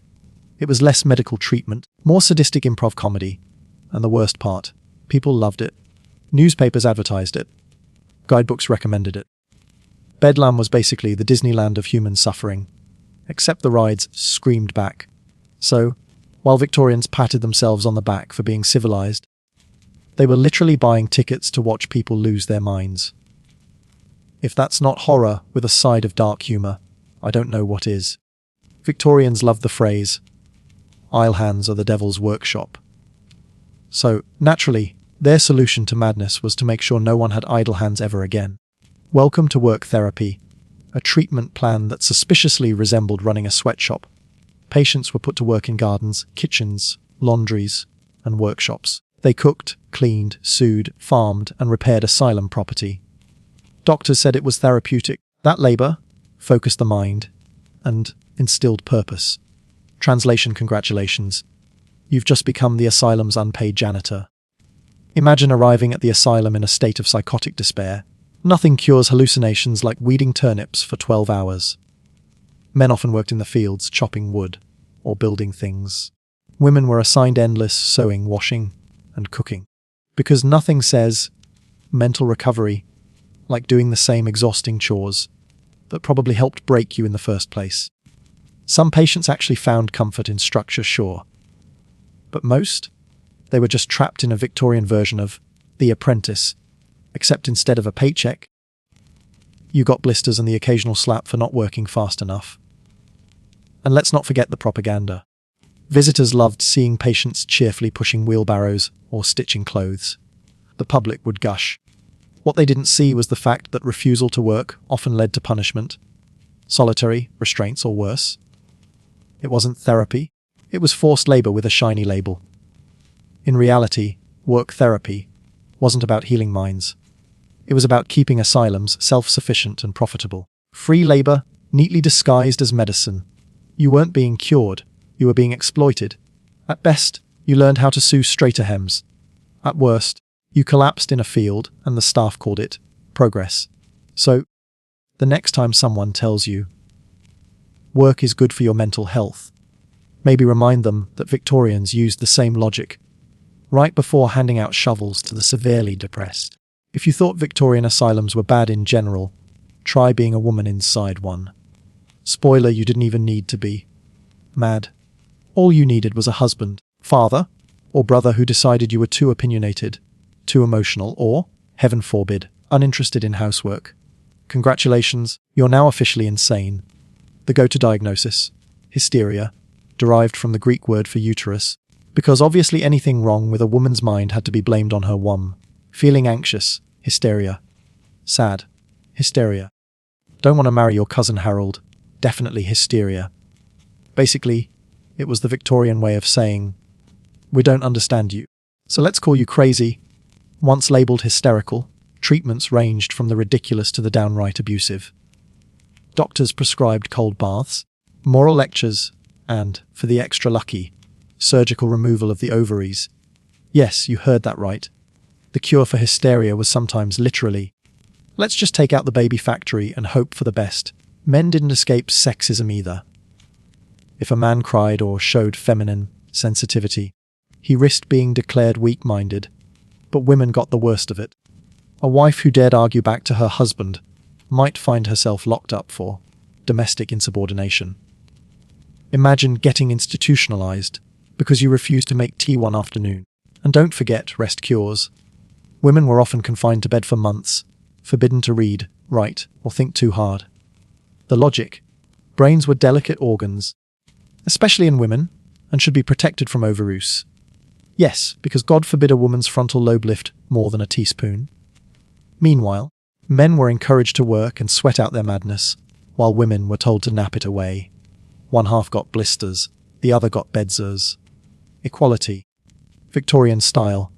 It was less medical treatment, more sadistic improv comedy, and the worst part, people loved it. Newspapers advertised it. Guidebooks recommended it. Bedlam was basically the Disneyland of human suffering, except the rides screamed back. So, while Victorians patted themselves on the back for being civilized, they were literally buying tickets to watch people lose their minds. If that's not horror with a side of dark humor, I don't know what is. Victorians loved the phrase, "Idle hands are the devil's workshop." So, naturally, their solution to madness was to make sure no one had idle hands ever again. Welcome to work therapy, a treatment plan that suspiciously resembled running a sweatshop. Patients were put to work in gardens, kitchens, laundries, and workshops. They cooked, cleaned, sewed, farmed, and repaired asylum property. Doctors said it was therapeutic. That labor focused the mind and instilled purpose. Translation: congratulations. You've just become the asylum's unpaid janitor. Imagine arriving at the asylum in a state of psychotic despair. Nothing cures hallucinations like weeding turnips for 12 hours. Men often worked in the fields, chopping wood or building things. Women were assigned endless sewing, washing, and cooking. Because nothing says mental recovery like doing the same exhausting chores that probably helped break you in the first place. Some patients actually found comfort in structure, sure. But most, they were just trapped in a Victorian version of The Apprentice, except instead of a paycheck, you got blisters and the occasional slap for not working fast enough. And let's not forget the propaganda. Visitors loved seeing patients cheerfully pushing wheelbarrows or stitching clothes. The public would gush. What they didn't see was the fact that refusal to work often led to punishment, solitary, restraints, or worse. It wasn't therapy. It was forced labor with a shiny label. In reality, work therapy wasn't about healing minds. It was about keeping asylums self-sufficient and profitable. Free labor, neatly disguised as medicine. You weren't being cured, you were being exploited. At best, you learned how to sew straighter hems. At worst, you collapsed in a field and the staff called it progress. So, the next time someone tells you work is good for your mental health, maybe remind them that Victorians used the same logic right before handing out shovels to the severely depressed. If you thought Victorian asylums were bad in general, try being a woman inside one. Spoiler, you didn't even need to be mad. All you needed was a husband, father, or brother who decided you were too opinionated, too emotional, or, heaven forbid, uninterested in housework. Congratulations, you're now officially insane. The go-to diagnosis, hysteria, derived from the Greek word for uterus, because obviously anything wrong with a woman's mind had to be blamed on her womb. Feeling anxious, hysteria. Sad, hysteria. Don't want to marry your cousin Harold, definitely hysteria. Basically, it was the Victorian way of saying, we don't understand you, so let's call you crazy. Once labelled hysterical, treatments ranged from the ridiculous to the downright abusive. Doctors prescribed cold baths, moral lectures, and, for the extra lucky, surgical removal of the ovaries. Yes, you heard that right. The cure for hysteria was sometimes literally, let's just take out the baby factory and hope for the best. Men didn't escape sexism either. If a man cried or showed feminine sensitivity, he risked being declared weak-minded. But women got the worst of it. A wife who dared argue back to her husband might find herself locked up for domestic insubordination. Imagine getting institutionalized because you refused to make tea one afternoon. And don't forget rest cures. Women were often confined to bed for months, forbidden to read, write, or think too hard. The logic: brains were delicate organs, especially in women, and should be protected from overuse. Yes, because God forbid a woman's frontal lobe lift more than a teaspoon. Meanwhile, men were encouraged to work and sweat out their madness, while women were told to nap it away. One half got blisters, the other got bedsores. Equality. Victorian style.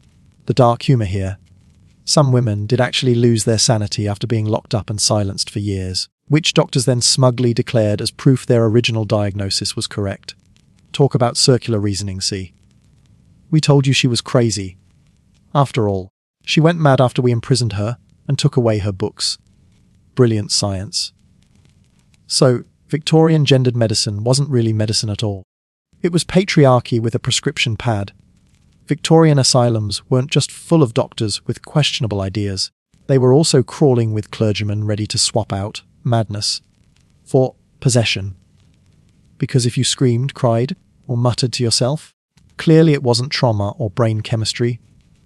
The dark humour here. Some women did actually lose their sanity after being locked up and silenced for years. which doctors then smugly declared as proof their original diagnosis was correct. Talk about circular reasoning, see? We told you she was crazy. After all, she went mad after we imprisoned her and took away her books. Brilliant science. So, Victorian gendered medicine wasn't really medicine at all. It was patriarchy with a prescription pad. Victorian asylums weren't just full of doctors with questionable ideas. They were also crawling with clergymen ready to swap out madness for possession. Because if you screamed, cried, or muttered to yourself, clearly it wasn't trauma or brain chemistry.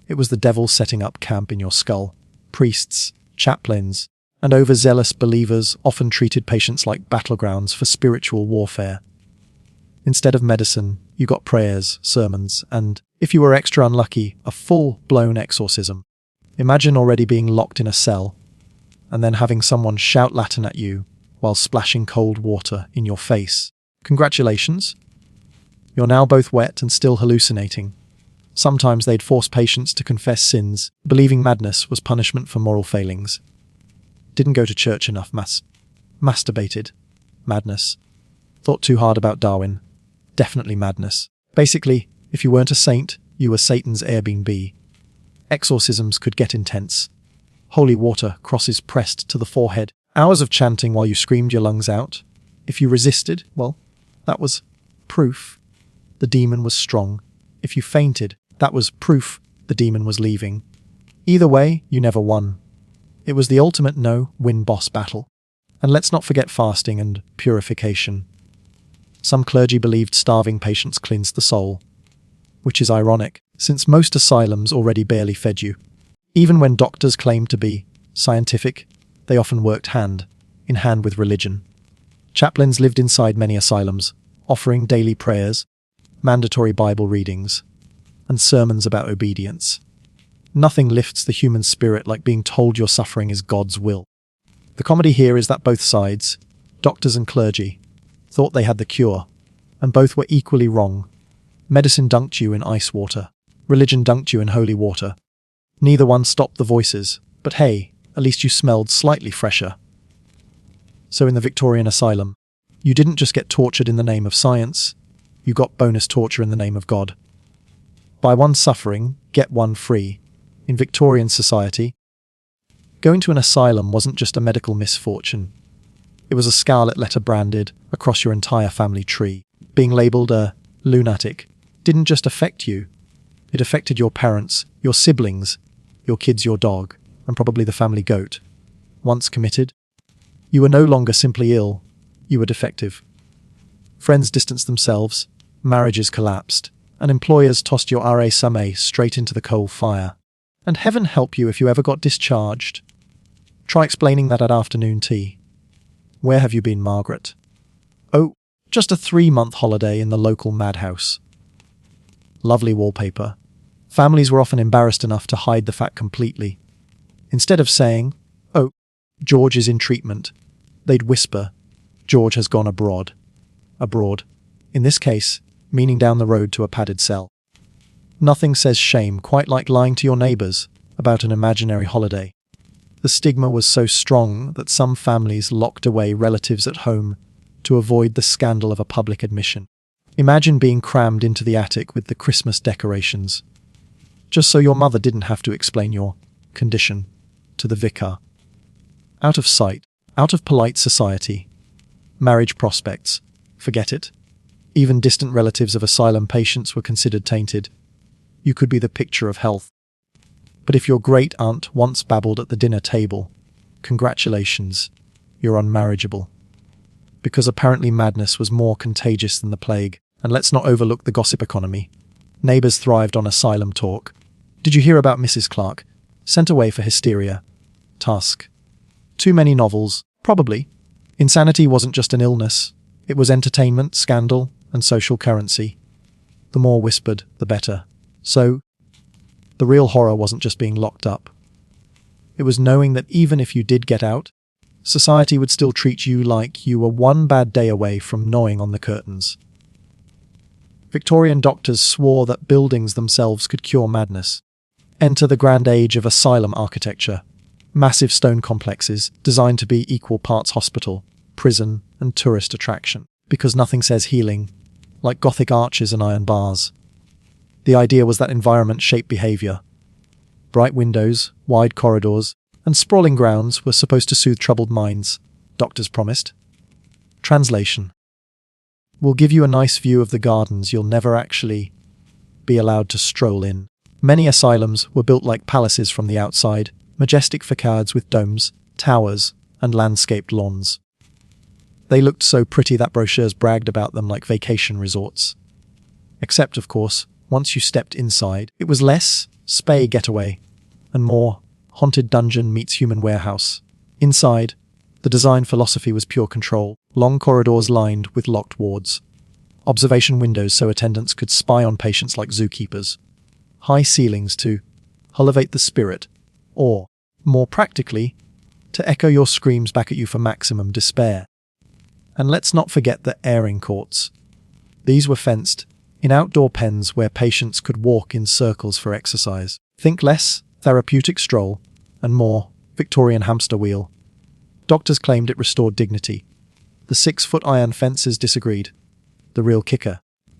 It was the devil setting up camp in your skull. Priests, chaplains, and overzealous believers often treated patients like battlegrounds for spiritual warfare. Instead of medicine, you got prayers, sermons, and, if you were extra unlucky, a full-blown exorcism. Imagine already being locked in a cell, and then having someone shout Latin at you while splashing cold water in your face. Congratulations! You're now both wet and still hallucinating. Sometimes they'd force patients to confess sins, believing madness was punishment for moral failings. Didn't go to church enough, masturbated. Madness. Thought too hard about Darwin. Definitely madness. Basically, if you weren't a saint, you were Satan's Airbnb. Exorcisms could get intense. Holy water, crosses pressed to the forehead. Hours of chanting while you screamed your lungs out. If you resisted, well, that was proof the demon was strong. If you fainted, that was proof the demon was leaving. Either way, you never won. It was the ultimate no-win-boss battle. And let's not forget fasting and purification. Some clergy believed starving patients cleansed the soul, which is ironic, since most asylums already barely fed you. Even when doctors claimed to be scientific, they often worked hand in hand with religion. Chaplains lived inside many asylums, offering daily prayers, mandatory Bible readings, and sermons about obedience. Nothing lifts the human spirit like being told your suffering is God's will. The comedy here is that both sides, doctors and clergy, thought they had the cure, and both were equally wrong. Medicine dunked you in ice water. Religion dunked you in holy water. Neither one stopped the voices, but hey, at least you smelled slightly fresher. So in the Victorian asylum, you didn't just get tortured in the name of science, you got bonus torture in the name of God. Buy one suffering, get one free. In Victorian society, going to an asylum wasn't just a medical misfortune. It was a scarlet letter branded across your entire family tree. Being labelled a lunatic didn't just affect you. It affected your parents, your siblings, your kids, your dog, and probably the family goat. Once committed, you were no longer simply ill, you were defective. Friends distanced themselves, marriages collapsed, and employers tossed your RA straight into the coal fire. And heaven help you if you ever got discharged. Try explaining that at afternoon tea. Where have you been, Margaret? Oh, just a 3-month holiday in the local madhouse. Lovely wallpaper. Families were often embarrassed enough to hide the fact completely. Instead of saying, "Oh, George is in treatment," they'd whisper, "George has gone abroad." Abroad. In this case, meaning down the road to a padded cell. Nothing says shame quite like lying to your neighbours about an imaginary holiday. The stigma was so strong that some families locked away relatives at home to avoid the scandal of a public admission. Imagine being crammed into the attic with the Christmas decorations, just so your mother didn't have to explain your condition to the vicar. Out of sight, out of polite society. Marriage prospects, forget it. Even distant relatives of asylum patients were considered tainted. You could be the picture of health. But if your great-aunt once babbled at the dinner table, congratulations, you're unmarriageable. Because apparently madness was more contagious than the plague, and let's not overlook the gossip economy. Neighbours thrived on asylum talk. Did you hear about Mrs. Clark? Sent away for hysteria. Task. Too many novels, probably. Insanity wasn't just an illness. It was entertainment, scandal, and social currency. The more whispered, the better. So, the real horror wasn't just being locked up. It was knowing that even if you did get out, society would still treat you like you were one bad day away from gnawing on the curtains. Victorian doctors swore that buildings themselves could cure madness. Enter the grand age of asylum architecture. Massive stone complexes designed to be equal parts hospital, prison, and tourist attraction. Because nothing says healing like Gothic arches and iron bars. The idea was that environment shaped behavior. Bright windows, wide corridors, and sprawling grounds were supposed to soothe troubled minds, doctors promised. Translation: we'll give you a nice view of the gardens you'll never actually be allowed to stroll in. Many asylums were built like palaces from the outside, majestic facades with domes, towers, and landscaped lawns. They looked so pretty that brochures bragged about them like vacation resorts. Except, of course, once you stepped inside, it was less spay getaway and more haunted dungeon meets human warehouse. Inside, the design philosophy was pure control, long corridors lined with locked wards, observation windows so attendants could spy on patients like zookeepers, high ceilings to elevate the spirit, or, more practically, to echo your screams back at you for maximum despair. And let's not forget the airing courts. These were fenced in outdoor pens where patients could walk in circles for exercise. Think less therapeutic stroll and more Victorian hamster wheel. Doctors claimed it restored dignity. The 6-foot iron fences disagreed. The real kicker: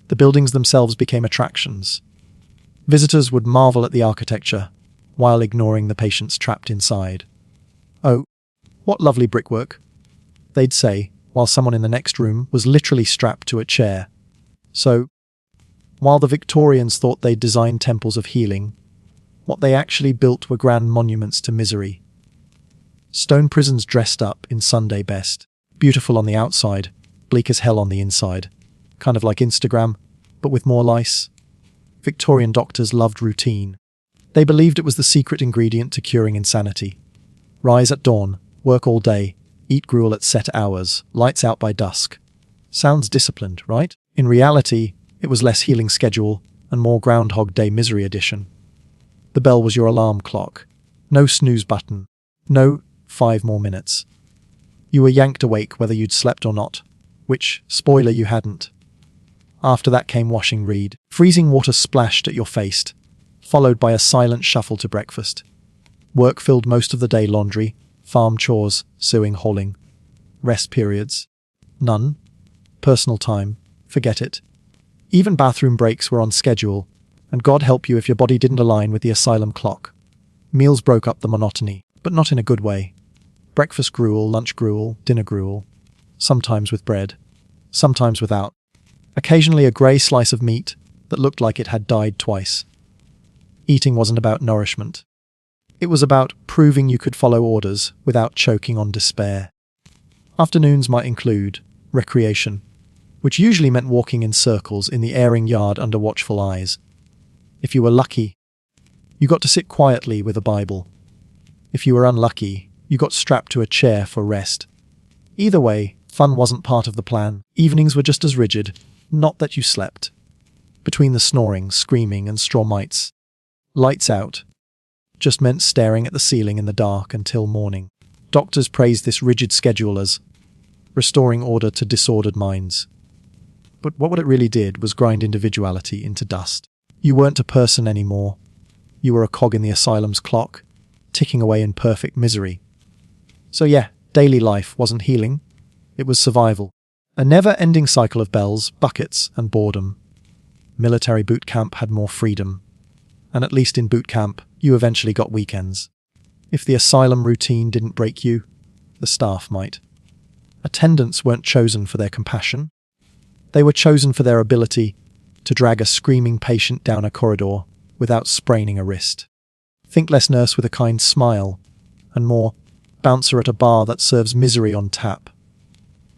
the buildings themselves became attractions. Visitors would marvel at the architecture while ignoring the patients trapped inside. "Oh, what lovely brickwork," they'd say, while someone in the next room was literally strapped to a chair. So, while the Victorians thought they'd designed temples of healing, what they actually built were grand monuments to misery. Stone prisons dressed up in Sunday best. Beautiful on the outside, bleak as hell on the inside. Kind of like Instagram, but with more lice. Victorian doctors loved routine. They believed it was the secret ingredient to curing insanity. Rise at dawn, work all day, eat gruel at set hours, lights out by dusk. Sounds disciplined, right? In reality, it was less healing schedule and more Groundhog Day misery edition. The bell was your alarm clock. No snooze button. No 5 more minutes. You were yanked awake whether you'd slept or not, which, spoiler, you hadn't. After that came washing read. Freezing water splashed at your face, followed by a silent shuffle to breakfast. Work filled most of the day: laundry, farm chores, sewing, hauling. Rest periods: none. Personal time: forget it. Even bathroom breaks were on schedule, and God help you if your body didn't align with the asylum clock. Meals broke up the monotony, but not in a good way. Breakfast gruel, lunch gruel, dinner gruel. Sometimes with bread, sometimes without. Occasionally a grey slice of meat that looked like it had died twice. Eating wasn't about nourishment. It was about proving you could follow orders without choking on despair. Afternoons might include recreation, which usually meant walking in circles in the airing yard under watchful eyes. If you were lucky, you got to sit quietly with a Bible. If you were unlucky, you got strapped to a chair for rest. Either way, fun wasn't part of the plan. Evenings were just as rigid, not that you slept. Between the snoring, screaming, and straw mites, lights out just meant staring at the ceiling in the dark until morning. Doctors praised this rigid schedule as restoring order to disordered minds. But what it really did was grind individuality into dust. You weren't a person anymore. You were a cog in the asylum's clock, ticking away in perfect misery. So yeah, daily life wasn't healing. It was survival. A never-ending cycle of bells, buckets, and boredom. Military boot camp had more freedom. And at least in boot camp, you eventually got weekends. If the asylum routine didn't break you, the staff might. Attendants weren't chosen for their compassion. They were chosen for their ability to drag a screaming patient down a corridor without spraining a wrist. Think less nurse with a kind smile, and more bouncer at a bar that serves misery on tap.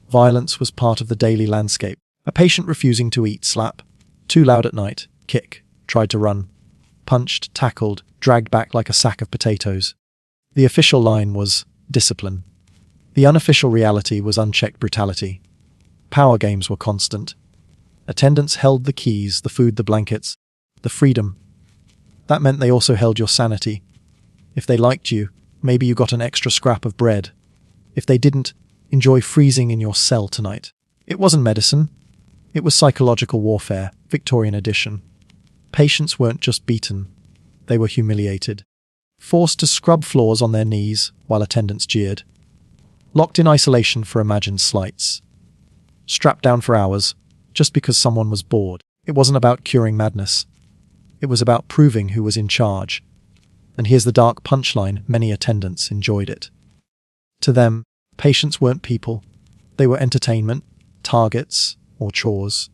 Violence was part of the daily landscape. A patient refusing to eat: slap. Too loud at night: kick. Tried to run: punched, tackled, dragged back like a sack of potatoes. The official line was discipline. The unofficial reality was unchecked brutality. Power games were constant. Attendants held the keys, the food, the blankets, the freedom. That meant they also held your sanity. If they liked you, maybe you got an extra scrap of bread. If they didn't, enjoy freezing in your cell tonight. It wasn't medicine. It was psychological warfare, Victorian edition. Patients weren't just beaten. They were humiliated. forced to scrub floors on their knees while attendants jeered, locked in isolation for imagined slights, strapped down for hours just because someone was bored. It wasn't about curing madness. It was about proving who was in charge. And here's the dark punchline: many attendants enjoyed it. To them, patients weren't people. They were entertainment, targets, or chores.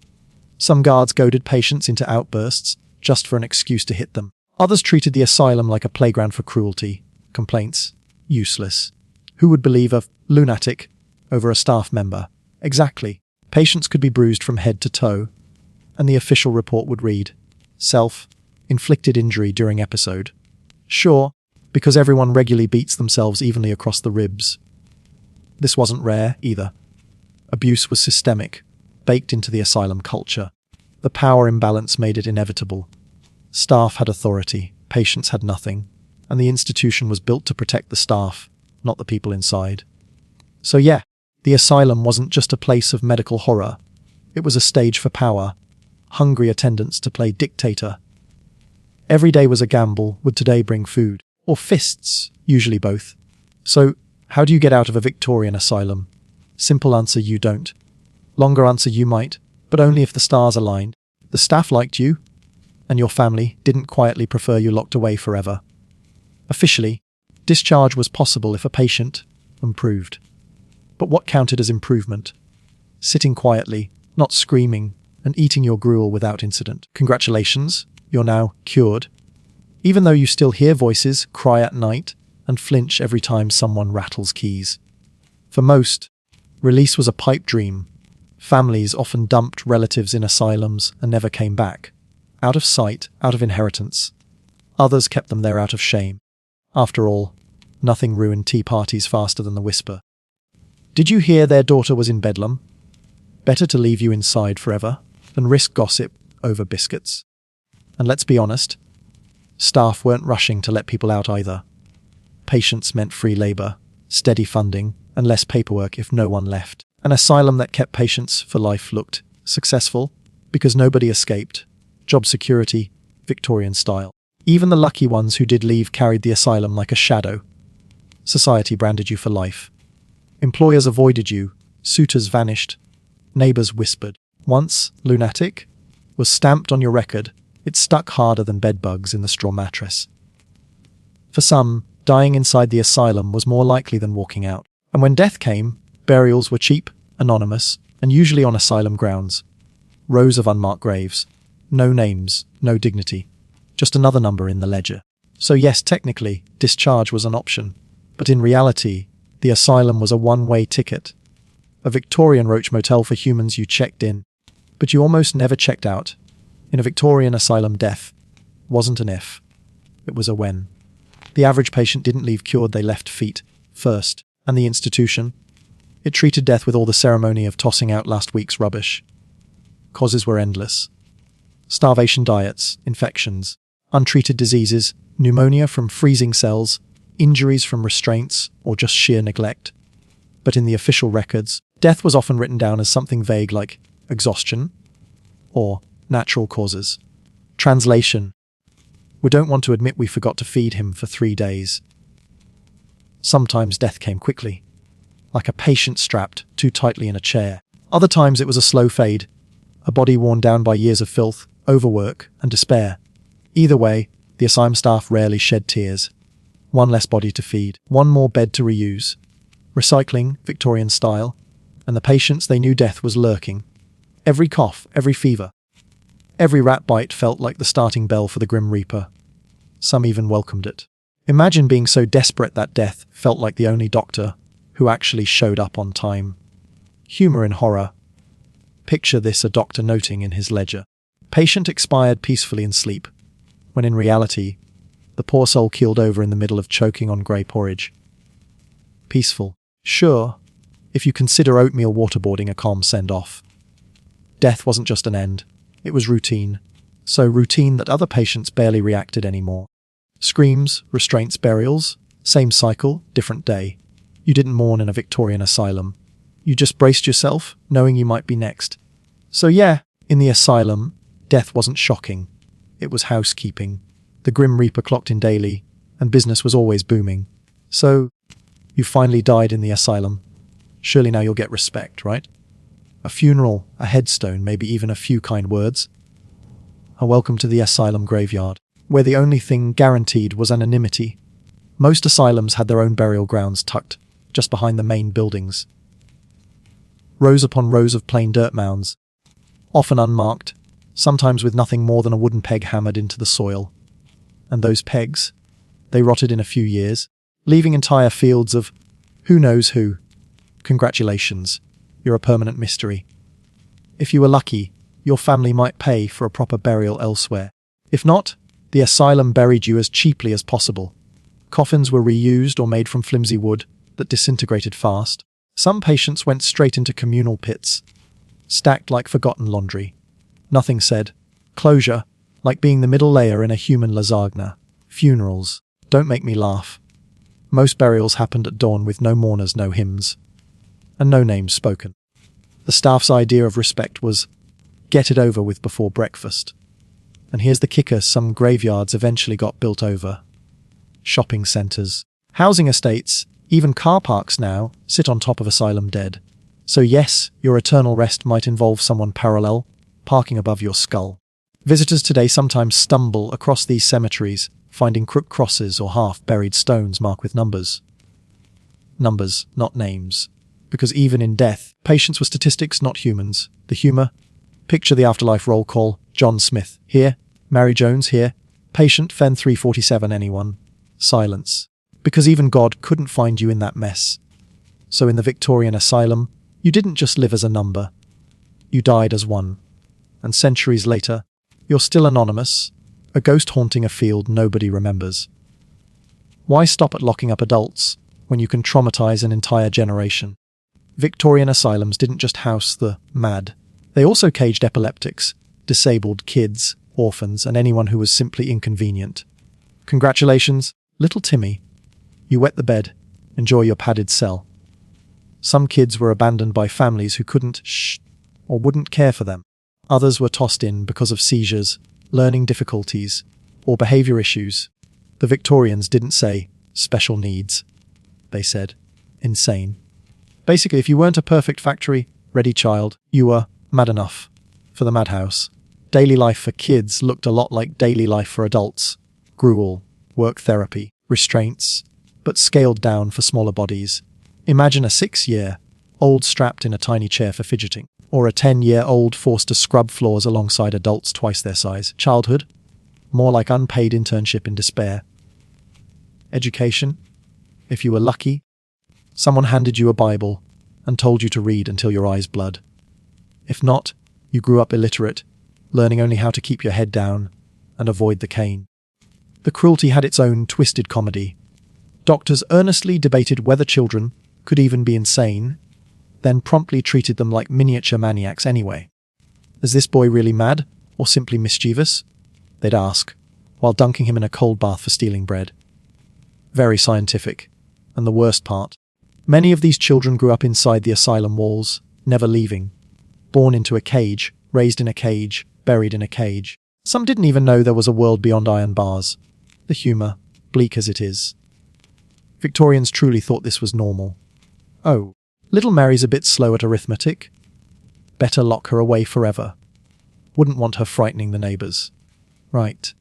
Some guards goaded patients into outbursts just for an excuse to hit them. Others treated the asylum like a playground for cruelty, complaints, useless. Who would believe a lunatic over a staff member? Exactly. Patients could be bruised from head to toe, and the official report would read, self-inflicted injury during episode. Sure, because everyone regularly beats themselves evenly across the ribs. This wasn't rare, either. Abuse was systemic, baked into the asylum culture. The power imbalance made it inevitable. Staff had authority, patients had nothing, and the institution was built to protect the staff, not the people inside. So yeah, the asylum wasn't just a place of medical horror. It was a stage for power, hungry attendants to play dictator. Every day was a gamble. Would today bring food? Or fists? Usually both. So, how do you get out of a Victorian asylum? Simple answer: you don't. Longer answer: you might, but only if the stars aligned. The staff liked you, and your family didn't quietly prefer you locked away forever. Officially, discharge was possible if a patient improved. But what counted as improvement? Sitting quietly, not screaming, and eating your gruel without incident. Congratulations, you're now cured. Even though you still hear voices, cry at night, and flinch every time someone rattles keys. For most, release was a pipe dream. Families often dumped relatives in asylums and never came back. Out of sight, out of inheritance. Others kept them there out of shame. After all, nothing ruined tea parties faster than the whisper. Did you hear their daughter was in Bedlam? Better to leave you inside forever than risk gossip over biscuits. And let's be honest, staff weren't rushing to let people out either. Patients meant free labor, steady funding, and less paperwork if no one left. An asylum that kept patients for life looked successful because nobody escaped. Job security, Victorian style. Even the lucky ones who did leave carried the asylum like a shadow. Society branded you for life. Employers avoided you, suitors vanished, neighbors whispered. Once, lunatic, was stamped on your record. It stuck harder than bedbugs in the straw mattress. For some, dying inside the asylum was more likely than walking out. And when death came, burials were cheap, anonymous, and usually on asylum grounds. Rows of unmarked graves. No names, no dignity. Just another number in the ledger. So yes, technically, discharge was an option. But in reality, the asylum was a one-way ticket. A Victorian roach motel for humans. You checked in, but you almost never checked out. In a Victorian asylum, death wasn't an if, it was a when. The average patient didn't leave cured, they left feet first. And the institution? It treated death with all the ceremony of tossing out last week's rubbish. Causes were endless. Starvation diets, infections, untreated diseases, pneumonia from freezing cells, injuries from restraints, or just sheer neglect. But in the official records, death was often written down as something vague like exhaustion or natural causes. Translation: we don't want to admit we forgot to feed him for 3 days. Sometimes death came quickly, like a patient strapped too tightly in a chair. Other times it was a slow fade, a body worn down by years of filth, overwork, and despair. Either way, the asylum staff rarely shed tears. One less body to feed, one more bed to reuse. Recycling, Victorian style, and the patients, they knew death was lurking. Every cough, every fever, every rat bite felt like the starting bell for the Grim Reaper. Some even welcomed it. Imagine being so desperate that death felt like the only doctor who actually showed up on time. Humor in horror. Picture this: a doctor noting in his ledger, patient expired peacefully in sleep, when in reality, the poor soul keeled over in the middle of choking on grey porridge. Peaceful. Sure, if you consider oatmeal waterboarding a calm send-off. Death wasn't just an end, it was routine. So routine that other patients barely reacted anymore. Screams, restraints, burials, same cycle, different day. You didn't mourn in a Victorian asylum. You just braced yourself, knowing you might be next. So yeah, in the asylum, death wasn't shocking. It was housekeeping. The Grim Reaper clocked in daily, and business was always booming. So, you finally died in the asylum. Surely now you'll get respect, right? A funeral, a headstone, maybe even a few kind words. A welcome to the asylum graveyard, where the only thing guaranteed was anonymity. Most asylums had their own burial grounds tucked just behind the main buildings. Rows upon rows of plain dirt mounds, often unmarked, sometimes with nothing more than a wooden peg hammered into the soil. And those pegs, they rotted in a few years, leaving entire fields of who knows who. Congratulations, you're a permanent mystery. If you were lucky, your family might pay for a proper burial elsewhere. If not, the asylum buried you as cheaply as possible. Coffins were reused or made from flimsy wood that disintegrated fast. Some patients went straight into communal pits, stacked like forgotten laundry. Nothing said. Closure, like being the middle layer in a human lasagna. Funerals. Don't make me laugh. Most burials happened at dawn with no mourners, no hymns, and no names spoken. The staff's idea of respect was, get it over with before breakfast. And here's the kicker, some graveyards eventually got built over. Shopping centres, housing estates, even car parks now sit on top of asylum dead. So yes, your eternal rest might involve someone parallel, parking above your skull. Visitors today sometimes stumble across these cemeteries, finding crooked crosses or half-buried stones marked with numbers. Numbers, not names. Because even in death, patients were statistics, not humans. The humour? Picture the afterlife roll call. John Smith, here. Mary Jones, here. Patient Fen 347, anyone? Silence. Because even God couldn't find you in that mess. So in the Victorian asylum, you didn't just live as a number. You died as one. And centuries later, you're still anonymous, a ghost haunting a field nobody remembers. Why stop at locking up adults when you can traumatize an entire generation? Victorian asylums didn't just house the mad. They also caged epileptics, disabled kids, orphans, and anyone who was simply inconvenient. Congratulations, little Timmy. You wet the bed. Enjoy your padded cell. Some kids were abandoned by families who couldn't or wouldn't care for them. Others were tossed in because of seizures, learning difficulties, or behavior issues. The Victorians didn't say special needs. They said insane. Basically, if you weren't a perfect factory-ready child, you were mad enough for the madhouse. Daily life for kids looked a lot like daily life for adults. Gruel, work therapy, restraints, but scaled down for smaller bodies. Imagine a 6-year-old strapped in a tiny chair for fidgeting, or a 10-year-old forced to scrub floors alongside adults twice their size. Childhood? More like unpaid internship in despair. Education? If you were lucky, someone handed you a Bible and told you to read until your eyes bled. If not, you grew up illiterate, learning only how to keep your head down and avoid the cane. The cruelty had its own twisted comedy. Doctors earnestly debated whether children could even be insane, then promptly treated them like miniature maniacs anyway. Is this boy really mad or simply mischievous? They'd ask, while dunking him in a cold bath for stealing bread. Very scientific. And the worst part, many of these children grew up inside the asylum walls, never leaving. Born into a cage, raised in a cage, buried in a cage. Some didn't even know there was a world beyond iron bars. The humour, bleak as it is. Victorians truly thought this was normal. Oh, little Mary's a bit slow at arithmetic. Better lock her away forever. Wouldn't want her frightening the neighbours. Right.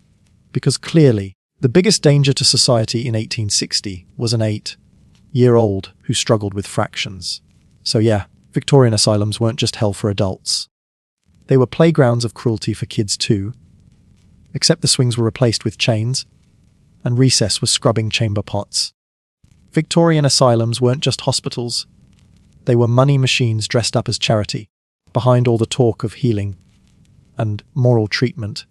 Because clearly, the biggest danger to society in 1860 was an 8-year-old who struggled with fractions. So yeah, Victorian asylums weren't just hell for adults. They were playgrounds of cruelty for kids too. Except the swings were replaced with chains, and recess was scrubbing chamber pots. Victorian asylums weren't just hospitals. They were money machines dressed up as charity. Behind all the talk of healing and moral treatment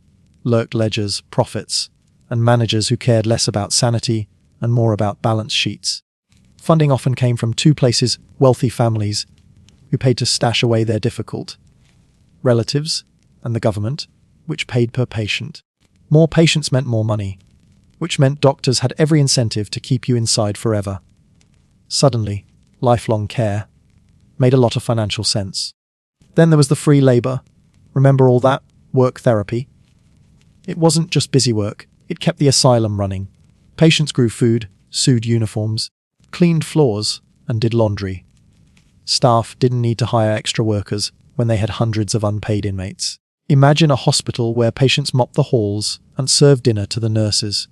lurked ledgers, profits, and managers who cared less about sanity and more about balance sheets. Funding often came from two places: wealthy families, who paid to stash away their difficult relatives, and the government, which paid per patient. More patients meant more money, which meant doctors had every incentive to keep you inside forever. Suddenly, lifelong care made a lot of financial sense. Then there was the free labour. Remember all that? Work therapy. It wasn't just busy work, it kept the asylum running. Patients grew food, sewed uniforms, cleaned floors, and did laundry. Staff didn't need to hire extra workers when they had hundreds of unpaid inmates. Imagine a hospital where patients mop the halls and serve dinner to the nurses.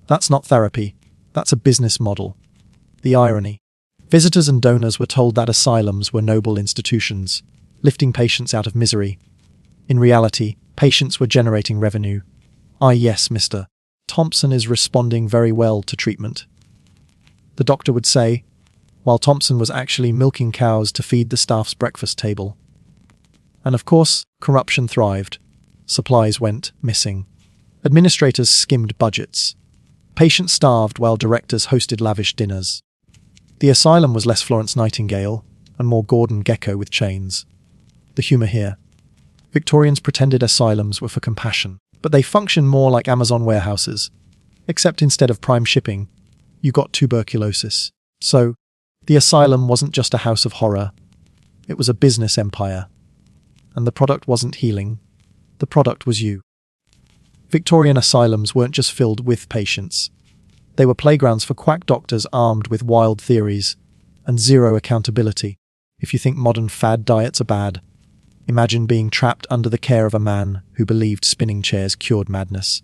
That's not therapy, that's a business model. The irony. Visitors and donors were told that asylums were noble institutions, lifting patients out of misery. In reality, patients were generating revenue. Ah yes, Mr. Thompson is responding very well to treatment. The doctor would say, while Thompson was actually milking cows to feed the staff's breakfast table. And of course, corruption thrived. Supplies went missing. Administrators skimmed budgets. Patients starved while directors hosted lavish dinners. The asylum was less Florence Nightingale and more Gordon Gekko with chains. The humour here. Victorians pretended asylums were for compassion, but they functioned more like Amazon warehouses. Except instead of prime shipping, you got tuberculosis. So, the asylum wasn't just a house of horror. It was a business empire. And the product wasn't healing. The product was you. Victorian asylums weren't just filled with patients. They were playgrounds for quack doctors armed with wild theories and zero accountability. If you think modern fad diets are bad, imagine being trapped under the care of a man who believed spinning chairs cured madness.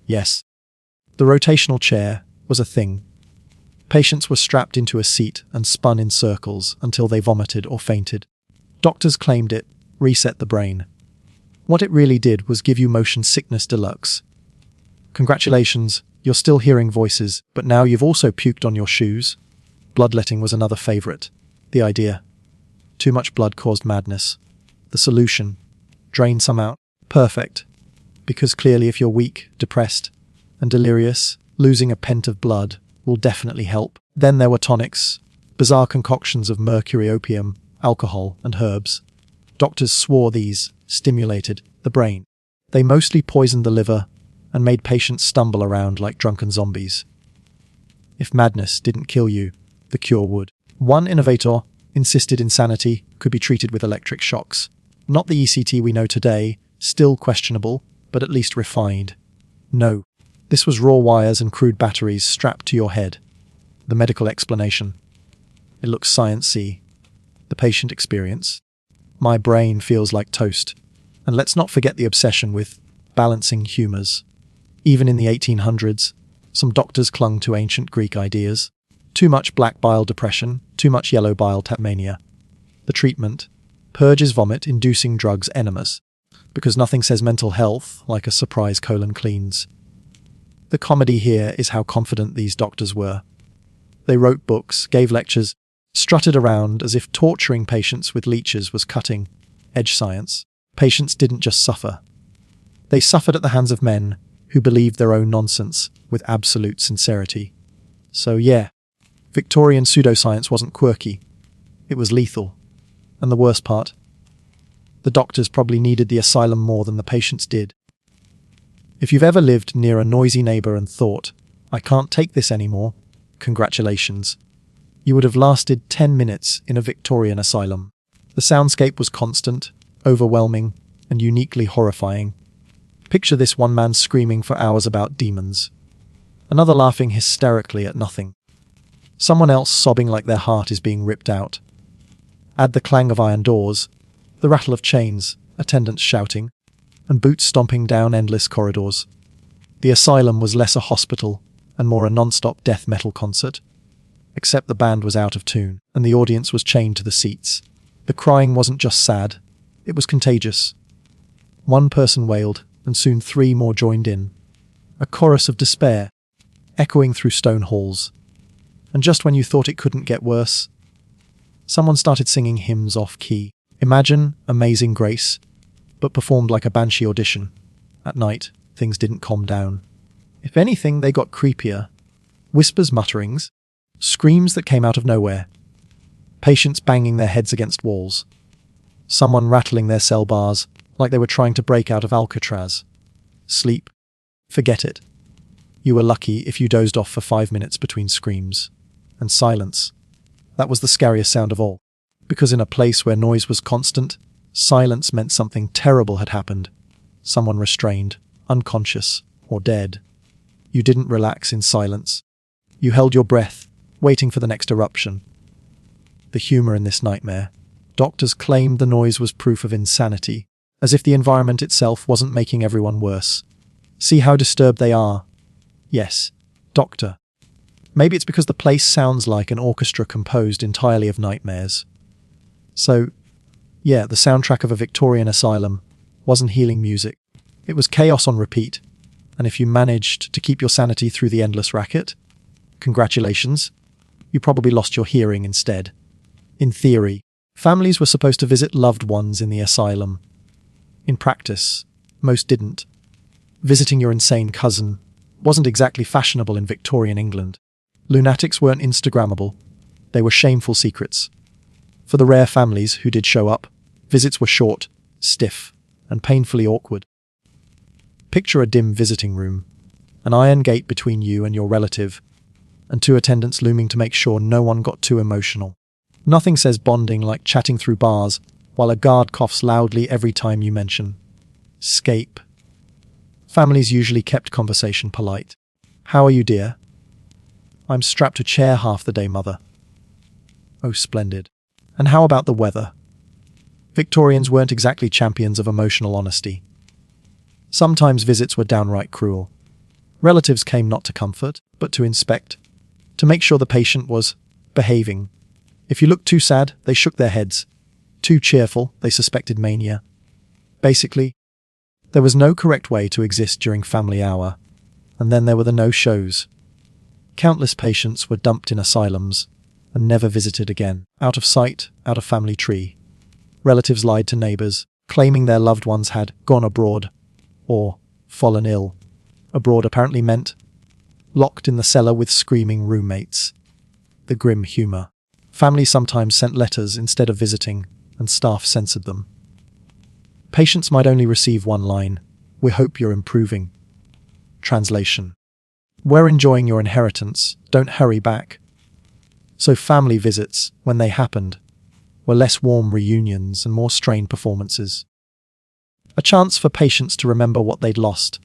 Yes, the rotational chair was a thing. Patients were strapped into a seat and spun in circles until they vomited or fainted. Doctors claimed it reset the brain. What it really did was give you motion sickness deluxe. Congratulations, you're still hearing voices, but now you've also puked on your shoes. Bloodletting was another favourite. The idea. Too much blood caused madness. The solution. Drain some out. Perfect. Because clearly if you're weak, depressed, and delirious, losing a pint of blood will definitely help. Then there were tonics, bizarre concoctions of mercury, opium, alcohol, and herbs. Doctors swore these stimulated the brain. They mostly poisoned the liver and made patients stumble around like drunken zombies. If madness didn't kill you, the cure would. One innovator insisted insanity could be treated with electric shocks. Not the ECT we know today, still questionable, but at least refined. No, this was raw wires and crude batteries strapped to your head. The medical explanation. It looks science-y. The patient experience. My brain feels like toast. And let's not forget the obsession with balancing humours. Even in the 1800s, some doctors clung to ancient Greek ideas. Too much black bile depression, too much yellow bile mania. The treatment. Purges vomit-inducing drugs enemas. Because nothing says mental health like a surprise colon cleans. The comedy here is how confident these doctors were. They wrote books, gave lectures, strutted around as if torturing patients with leeches was cutting-edge science. Patients didn't just suffer. They suffered at the hands of men who believed their own nonsense with absolute sincerity. So yeah, Victorian pseudoscience wasn't quirky. It was lethal. And the worst part? The doctors probably needed the asylum more than the patients did. If you've ever lived near a noisy neighbour and thought, I can't take this anymore, congratulations. You would have lasted 10 minutes in a Victorian asylum. The soundscape was constant, overwhelming, and uniquely horrifying. Picture this one man screaming for hours about demons. Another laughing hysterically at nothing. Someone else sobbing like their heart is being ripped out. Add the clang of iron doors, the rattle of chains, attendants shouting, and boots stomping down endless corridors. The asylum was less a hospital and more a non-stop death metal concert. Except the band was out of tune, and the audience was chained to the seats. The crying wasn't just sad, it was contagious. One person wailed, and soon 3 more joined in. A chorus of despair, echoing through stone halls. And just when you thought it couldn't get worse, someone started singing hymns off-key. Imagine Amazing Grace, but performed like a banshee audition. At night, things didn't calm down. If anything, they got creepier. Whispers, mutterings, screams that came out of nowhere. Patients banging their heads against walls. Someone rattling their cell bars like they were trying to break out of Alcatraz. Sleep. Forget it. You were lucky if you dozed off for 5 minutes between screams. And silence. That was the scariest sound of all. Because in a place where noise was constant, silence meant something terrible had happened. Someone restrained, unconscious, or dead. You didn't relax in silence. You held your breath, waiting for the next eruption. The humor in this nightmare. Doctors claimed the noise was proof of insanity, as if the environment itself wasn't making everyone worse. See how disturbed they are? Yes, doctor. Maybe it's because the place sounds like an orchestra composed entirely of nightmares. So, yeah, the soundtrack of a Victorian asylum wasn't healing music. It was chaos on repeat. And if you managed to keep your sanity through the endless racket, congratulations, you probably lost your hearing instead. In theory, families were supposed to visit loved ones in the asylum. In practice, most didn't. Visiting your insane cousin wasn't exactly fashionable in Victorian England. Lunatics weren't Instagrammable. They were shameful secrets. For the rare families who did show up, visits were short, stiff, and painfully awkward. Picture a dim visiting room, an iron gate between you and your relative, and 2 attendants looming to make sure no one got too emotional. Nothing says bonding like chatting through bars while a guard coughs loudly every time you mention escape. Families usually kept conversation polite. How are you, dear? I'm strapped to chair half the day, mother. Oh, splendid. And how about the weather? Victorians weren't exactly champions of emotional honesty. Sometimes visits were downright cruel. Relatives came not to comfort, but to inspect, to make sure the patient was behaving. If you looked too sad, they shook their heads. Too cheerful, they suspected mania. Basically, there was no correct way to exist during family hour, and then there were the no-shows. Countless patients were dumped in asylums and never visited again, out of sight, out of family tree. Relatives lied to neighbors, claiming their loved ones had gone abroad or fallen ill. Abroad apparently meant locked in the cellar with screaming roommates. The grim humor. Families sometimes sent letters instead of visiting, and staff censored them. Patients might only receive one line, "We hope you're improving." Translation: We're enjoying your inheritance, don't hurry back. So family visits, when they happened, were less warm reunions and more strained performances. A chance for patients to remember what they'd lost,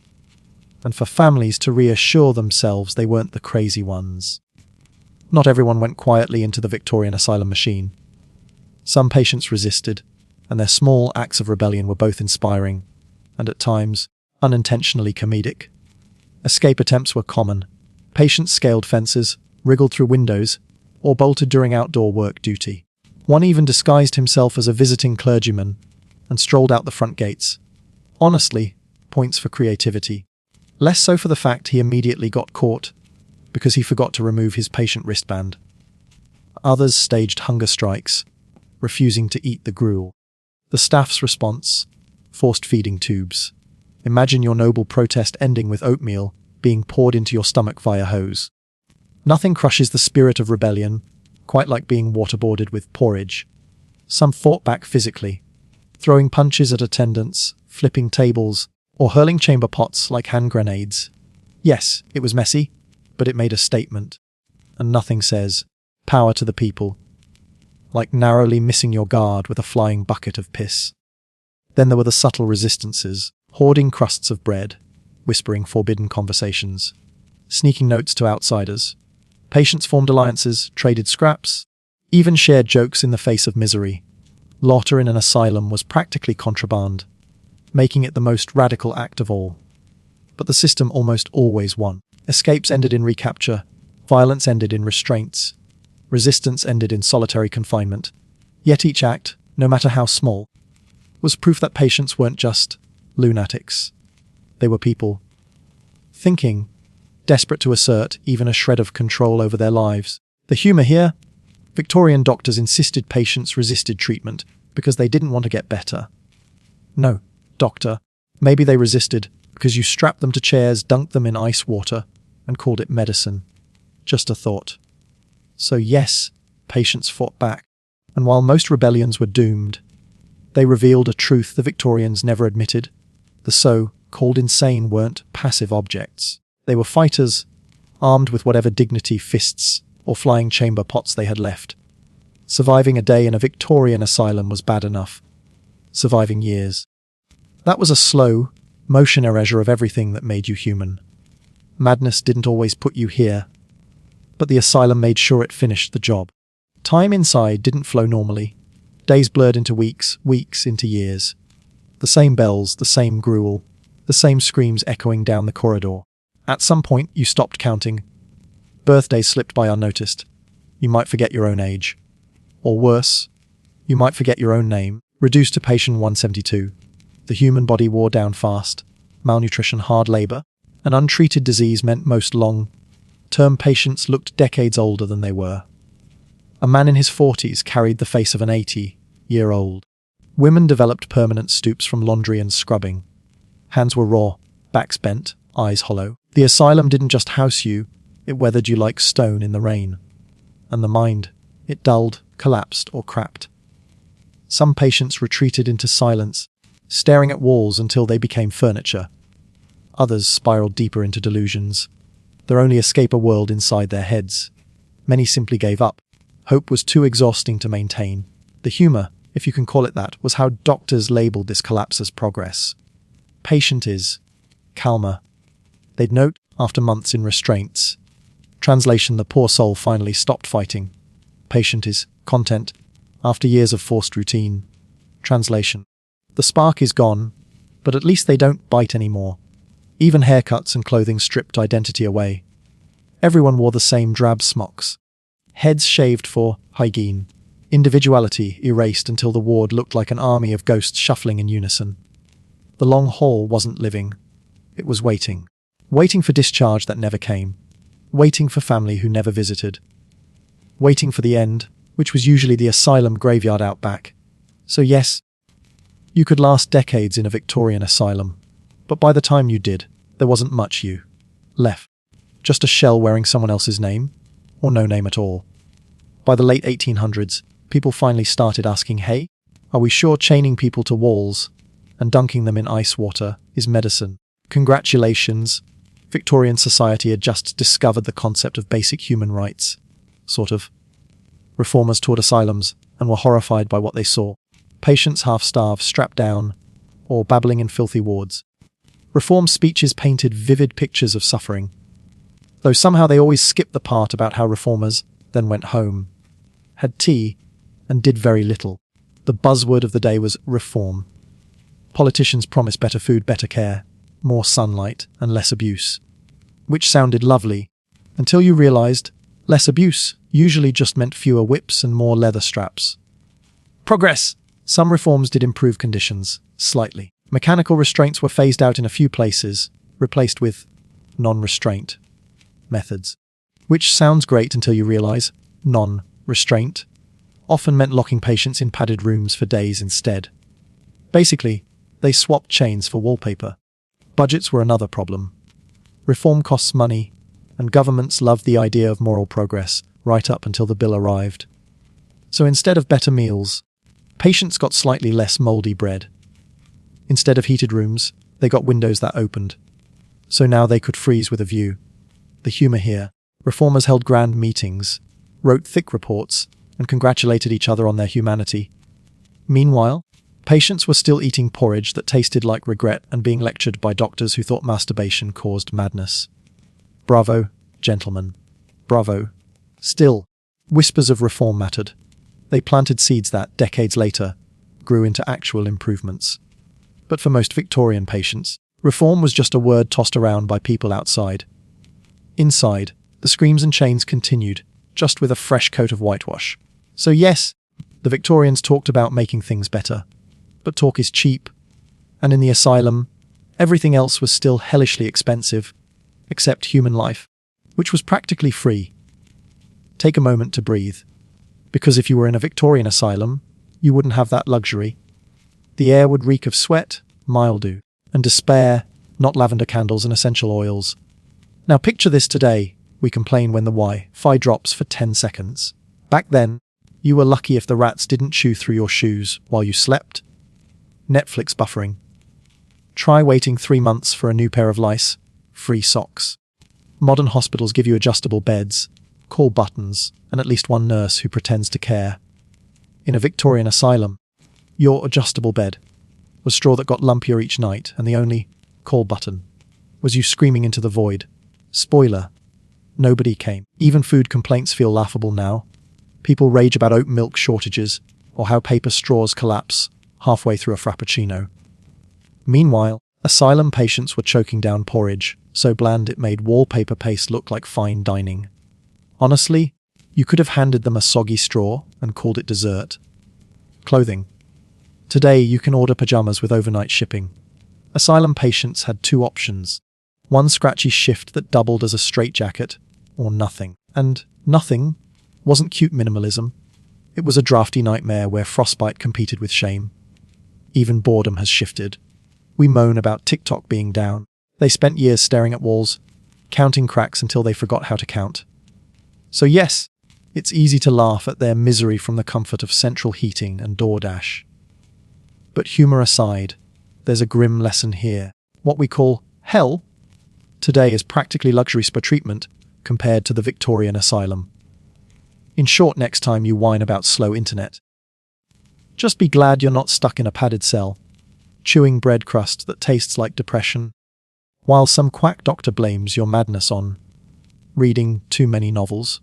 and for families to reassure themselves they weren't the crazy ones. Not everyone went quietly into the Victorian asylum machine. Some patients resisted, and their small acts of rebellion were both inspiring, and at times, unintentionally comedic. Escape attempts were common. Patients scaled fences, wriggled through windows, or bolted during outdoor work duty. One even disguised himself as a visiting clergyman and strolled out the front gates. Honestly, points for creativity. Less so for the fact he immediately got caught, because he forgot to remove his patient wristband. Others staged hunger strikes, refusing to eat the gruel. The staff's response: forced feeding tubes. Imagine your noble protest ending with oatmeal being poured into your stomach via hose. Nothing crushes the spirit of rebellion quite like being waterboarded with porridge. Some fought back physically, throwing punches at attendants, flipping tables, or hurling chamber pots like hand grenades. Yes, it was messy, but it made a statement. And nothing says, "Power to the people," like narrowly missing your guard with a flying bucket of piss. Then there were the subtle resistances, hoarding crusts of bread, whispering forbidden conversations, sneaking notes to outsiders. Patients formed alliances, traded scraps, even shared jokes in the face of misery. Laughter in an asylum was practically contraband, making it the most radical act of all. But the system almost always won. Escapes ended in recapture, violence ended in restraints, resistance ended in solitary confinement. Yet each act, no matter how small, was proof that patients weren't just lunatics. They were people, thinking, desperate to assert even a shred of control over their lives. The humor here: Victorian doctors insisted patients resisted treatment because they didn't want to get better. No, doctor, maybe they resisted because you strapped them to chairs, dunked them in ice water, and called it medicine. Just a thought. So yes, patients fought back. And while most rebellions were doomed, they revealed a truth the Victorians never admitted. The so-called insane weren't passive objects. They were fighters, armed with whatever dignity, fists, or flying chamber pots they had left. Surviving a day in a Victorian asylum was bad enough. Surviving years. That was a slow motion erasure of everything that made you human. Madness didn't always put you here, but the asylum made sure it finished the job. Time inside didn't flow normally. Days blurred into weeks, weeks into years. The same bells, the same gruel, the same screams echoing down the corridor. At some point, you stopped counting. Birthdays slipped by unnoticed. You might forget your own age. Or worse, you might forget your own name. Reduced to patient 172. The human body wore down fast. Malnutrition, hard labor, and untreated disease meant most long-term patients looked decades older than they were. A man in his 40s carried the face of an 80-year-old. Women developed permanent stoops from laundry and scrubbing. Hands were raw, backs bent, eyes hollow. The asylum didn't just house you, it weathered you like stone in the rain. And the mind, it dulled, collapsed, or cracked. Some patients retreated into silence, staring at walls until they became furniture. Others spiraled deeper into delusions. Their only escape a world inside their heads. Many simply gave up. Hope was too exhausting to maintain. The humor, if you can call it that, was how doctors labeled this collapse as progress. Patient is calmer. They'd note, after months in restraints. Translation: the poor soul finally stopped fighting. Patient is content, after years of forced routine. Translation: the spark is gone, but at least they don't bite anymore. Even haircuts and clothing stripped identity away. Everyone wore the same drab smocks. Heads shaved for hygiene. Individuality erased until the ward looked like an army of ghosts shuffling in unison. The long haul wasn't living. It was waiting. Waiting for discharge that never came. Waiting for family who never visited. Waiting for the end, which was usually the asylum graveyard out back. So yes, you could last decades in a Victorian asylum. But by the time you did, there wasn't much you left. Just a shell wearing someone else's name, or no name at all. By the late 1800s, people finally started asking, hey, are we sure chaining people to walls and dunking them in ice water is medicine? Congratulations, Victorian society had just discovered the concept of basic human rights. Sort of. Reformers toured asylums and were horrified by what they saw. Patients half-starved, strapped down, or babbling in filthy wards. Reform speeches painted vivid pictures of suffering, though somehow they always skipped the part about how reformers then went home, had tea, and did very little. The buzzword of the day was reform. Politicians promised better food, better care, more sunlight, and less abuse. Which sounded lovely, until you realized less abuse usually just meant fewer whips and more leather straps. Progress! Some reforms did improve conditions, slightly. Mechanical restraints were phased out in a few places, replaced with non-restraint methods. Which sounds great until you realize non-restraint often meant locking patients in padded rooms for days instead. Basically, they swapped chains for wallpaper. Budgets were another problem. Reform costs money, and governments loved the idea of moral progress right up until the bill arrived. So instead of better meals, patients got slightly less moldy bread. Instead of heated rooms, they got windows that opened. So now they could freeze with a view. The humor here: reformers held grand meetings, wrote thick reports, and congratulated each other on their humanity. Meanwhile, patients were still eating porridge that tasted like regret and being lectured by doctors who thought masturbation caused madness. Bravo, gentlemen. Bravo. Still, whispers of reform mattered. They planted seeds that, decades later, grew into actual improvements. But for most Victorian patients, reform was just a word tossed around by people outside. Inside, the screams and chains continued, just with a fresh coat of whitewash. So yes, the Victorians talked about making things better. But talk is cheap. And in the asylum, everything else was still hellishly expensive, except human life, which was practically free. Take a moment to breathe. Because if you were in a Victorian asylum, you wouldn't have that luxury. The air would reek of sweat, mildew, and despair, not lavender candles and essential oils. Now picture this today. We complain when the Wi-Fi drops for 10 seconds. Back then, you were lucky if the rats didn't chew through your shoes while you slept. Netflix buffering. Try waiting 3 months for a new pair of lice. Free socks. Modern hospitals give you adjustable beds, call buttons, and at least one nurse who pretends to care. In a Victorian asylum, your adjustable bed was straw that got lumpier each night, and the only call button was you screaming into the void. Spoiler: nobody came. Even food complaints feel laughable now. People rage about oat milk shortages or how paper straws collapse halfway through a frappuccino. Meanwhile, asylum patients were choking down porridge, so bland it made wallpaper paste look like fine dining. Honestly, you could have handed them a soggy straw and called it dessert. Clothing. Today, you can order pajamas with overnight shipping. Asylum patients had two options: one scratchy shift that doubled as a straitjacket, or nothing. And nothing wasn't cute minimalism. It was a drafty nightmare where frostbite competed with shame. Even boredom has shifted. We moan about TikTok being down. They spent years staring at walls, counting cracks until they forgot how to count. So yes, it's easy to laugh at their misery from the comfort of central heating and DoorDash. But humor aside, there's a grim lesson here. What we call hell today is practically luxury spa treatment compared to the Victorian asylum. In short, next time you whine about slow internet, just be glad you're not stuck in a padded cell, chewing bread crust that tastes like depression, while some quack doctor blames your madness on reading too many novels.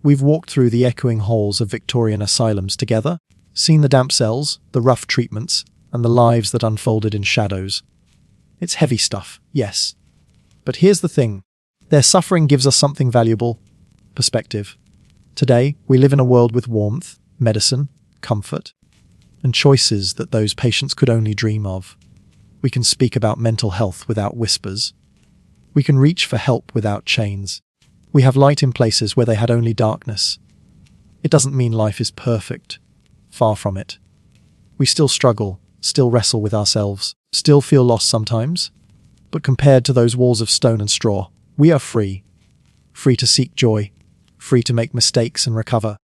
We've walked through the echoing halls of Victorian asylums together, seen the damp cells, the rough treatments, and the lives that unfolded in shadows. It's heavy stuff, yes. But here's the thing: their suffering gives us something valuable: perspective. Today, we live in a world with warmth, medicine, comfort, and choices that those patients could only dream of. We can speak about mental health without whispers. We can reach for help without chains. We have light in places where they had only darkness. It doesn't mean life is perfect. Far from it. We still struggle, still wrestle with ourselves, still feel lost sometimes. But compared to those walls of stone and straw, we are free. Free to seek joy. Free to make mistakes and recover.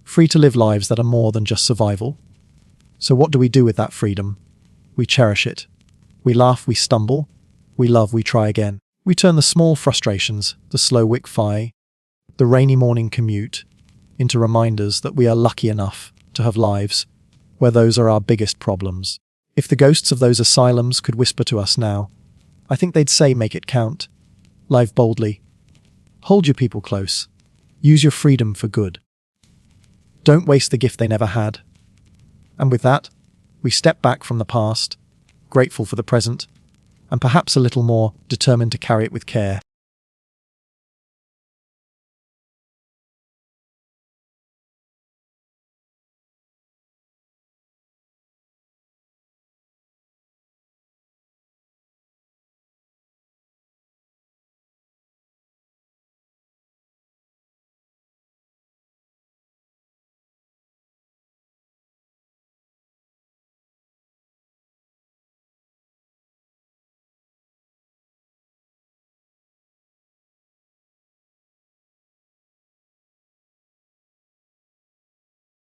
Free to live lives that are more than just survival. So what do we do with that freedom? We cherish it. We laugh, we stumble. We love, we try again. We turn the small frustrations, the slow wick fi, the rainy morning commute, into reminders that we are lucky enough to have lives where those are our biggest problems. If the ghosts of those asylums could whisper to us now, I think they'd say make it count. Live boldly. Hold your people close. Use your freedom for good. Don't waste the gift they never had. And with that, we step back from the past, grateful for the present, and perhaps a little more determined to carry it with care.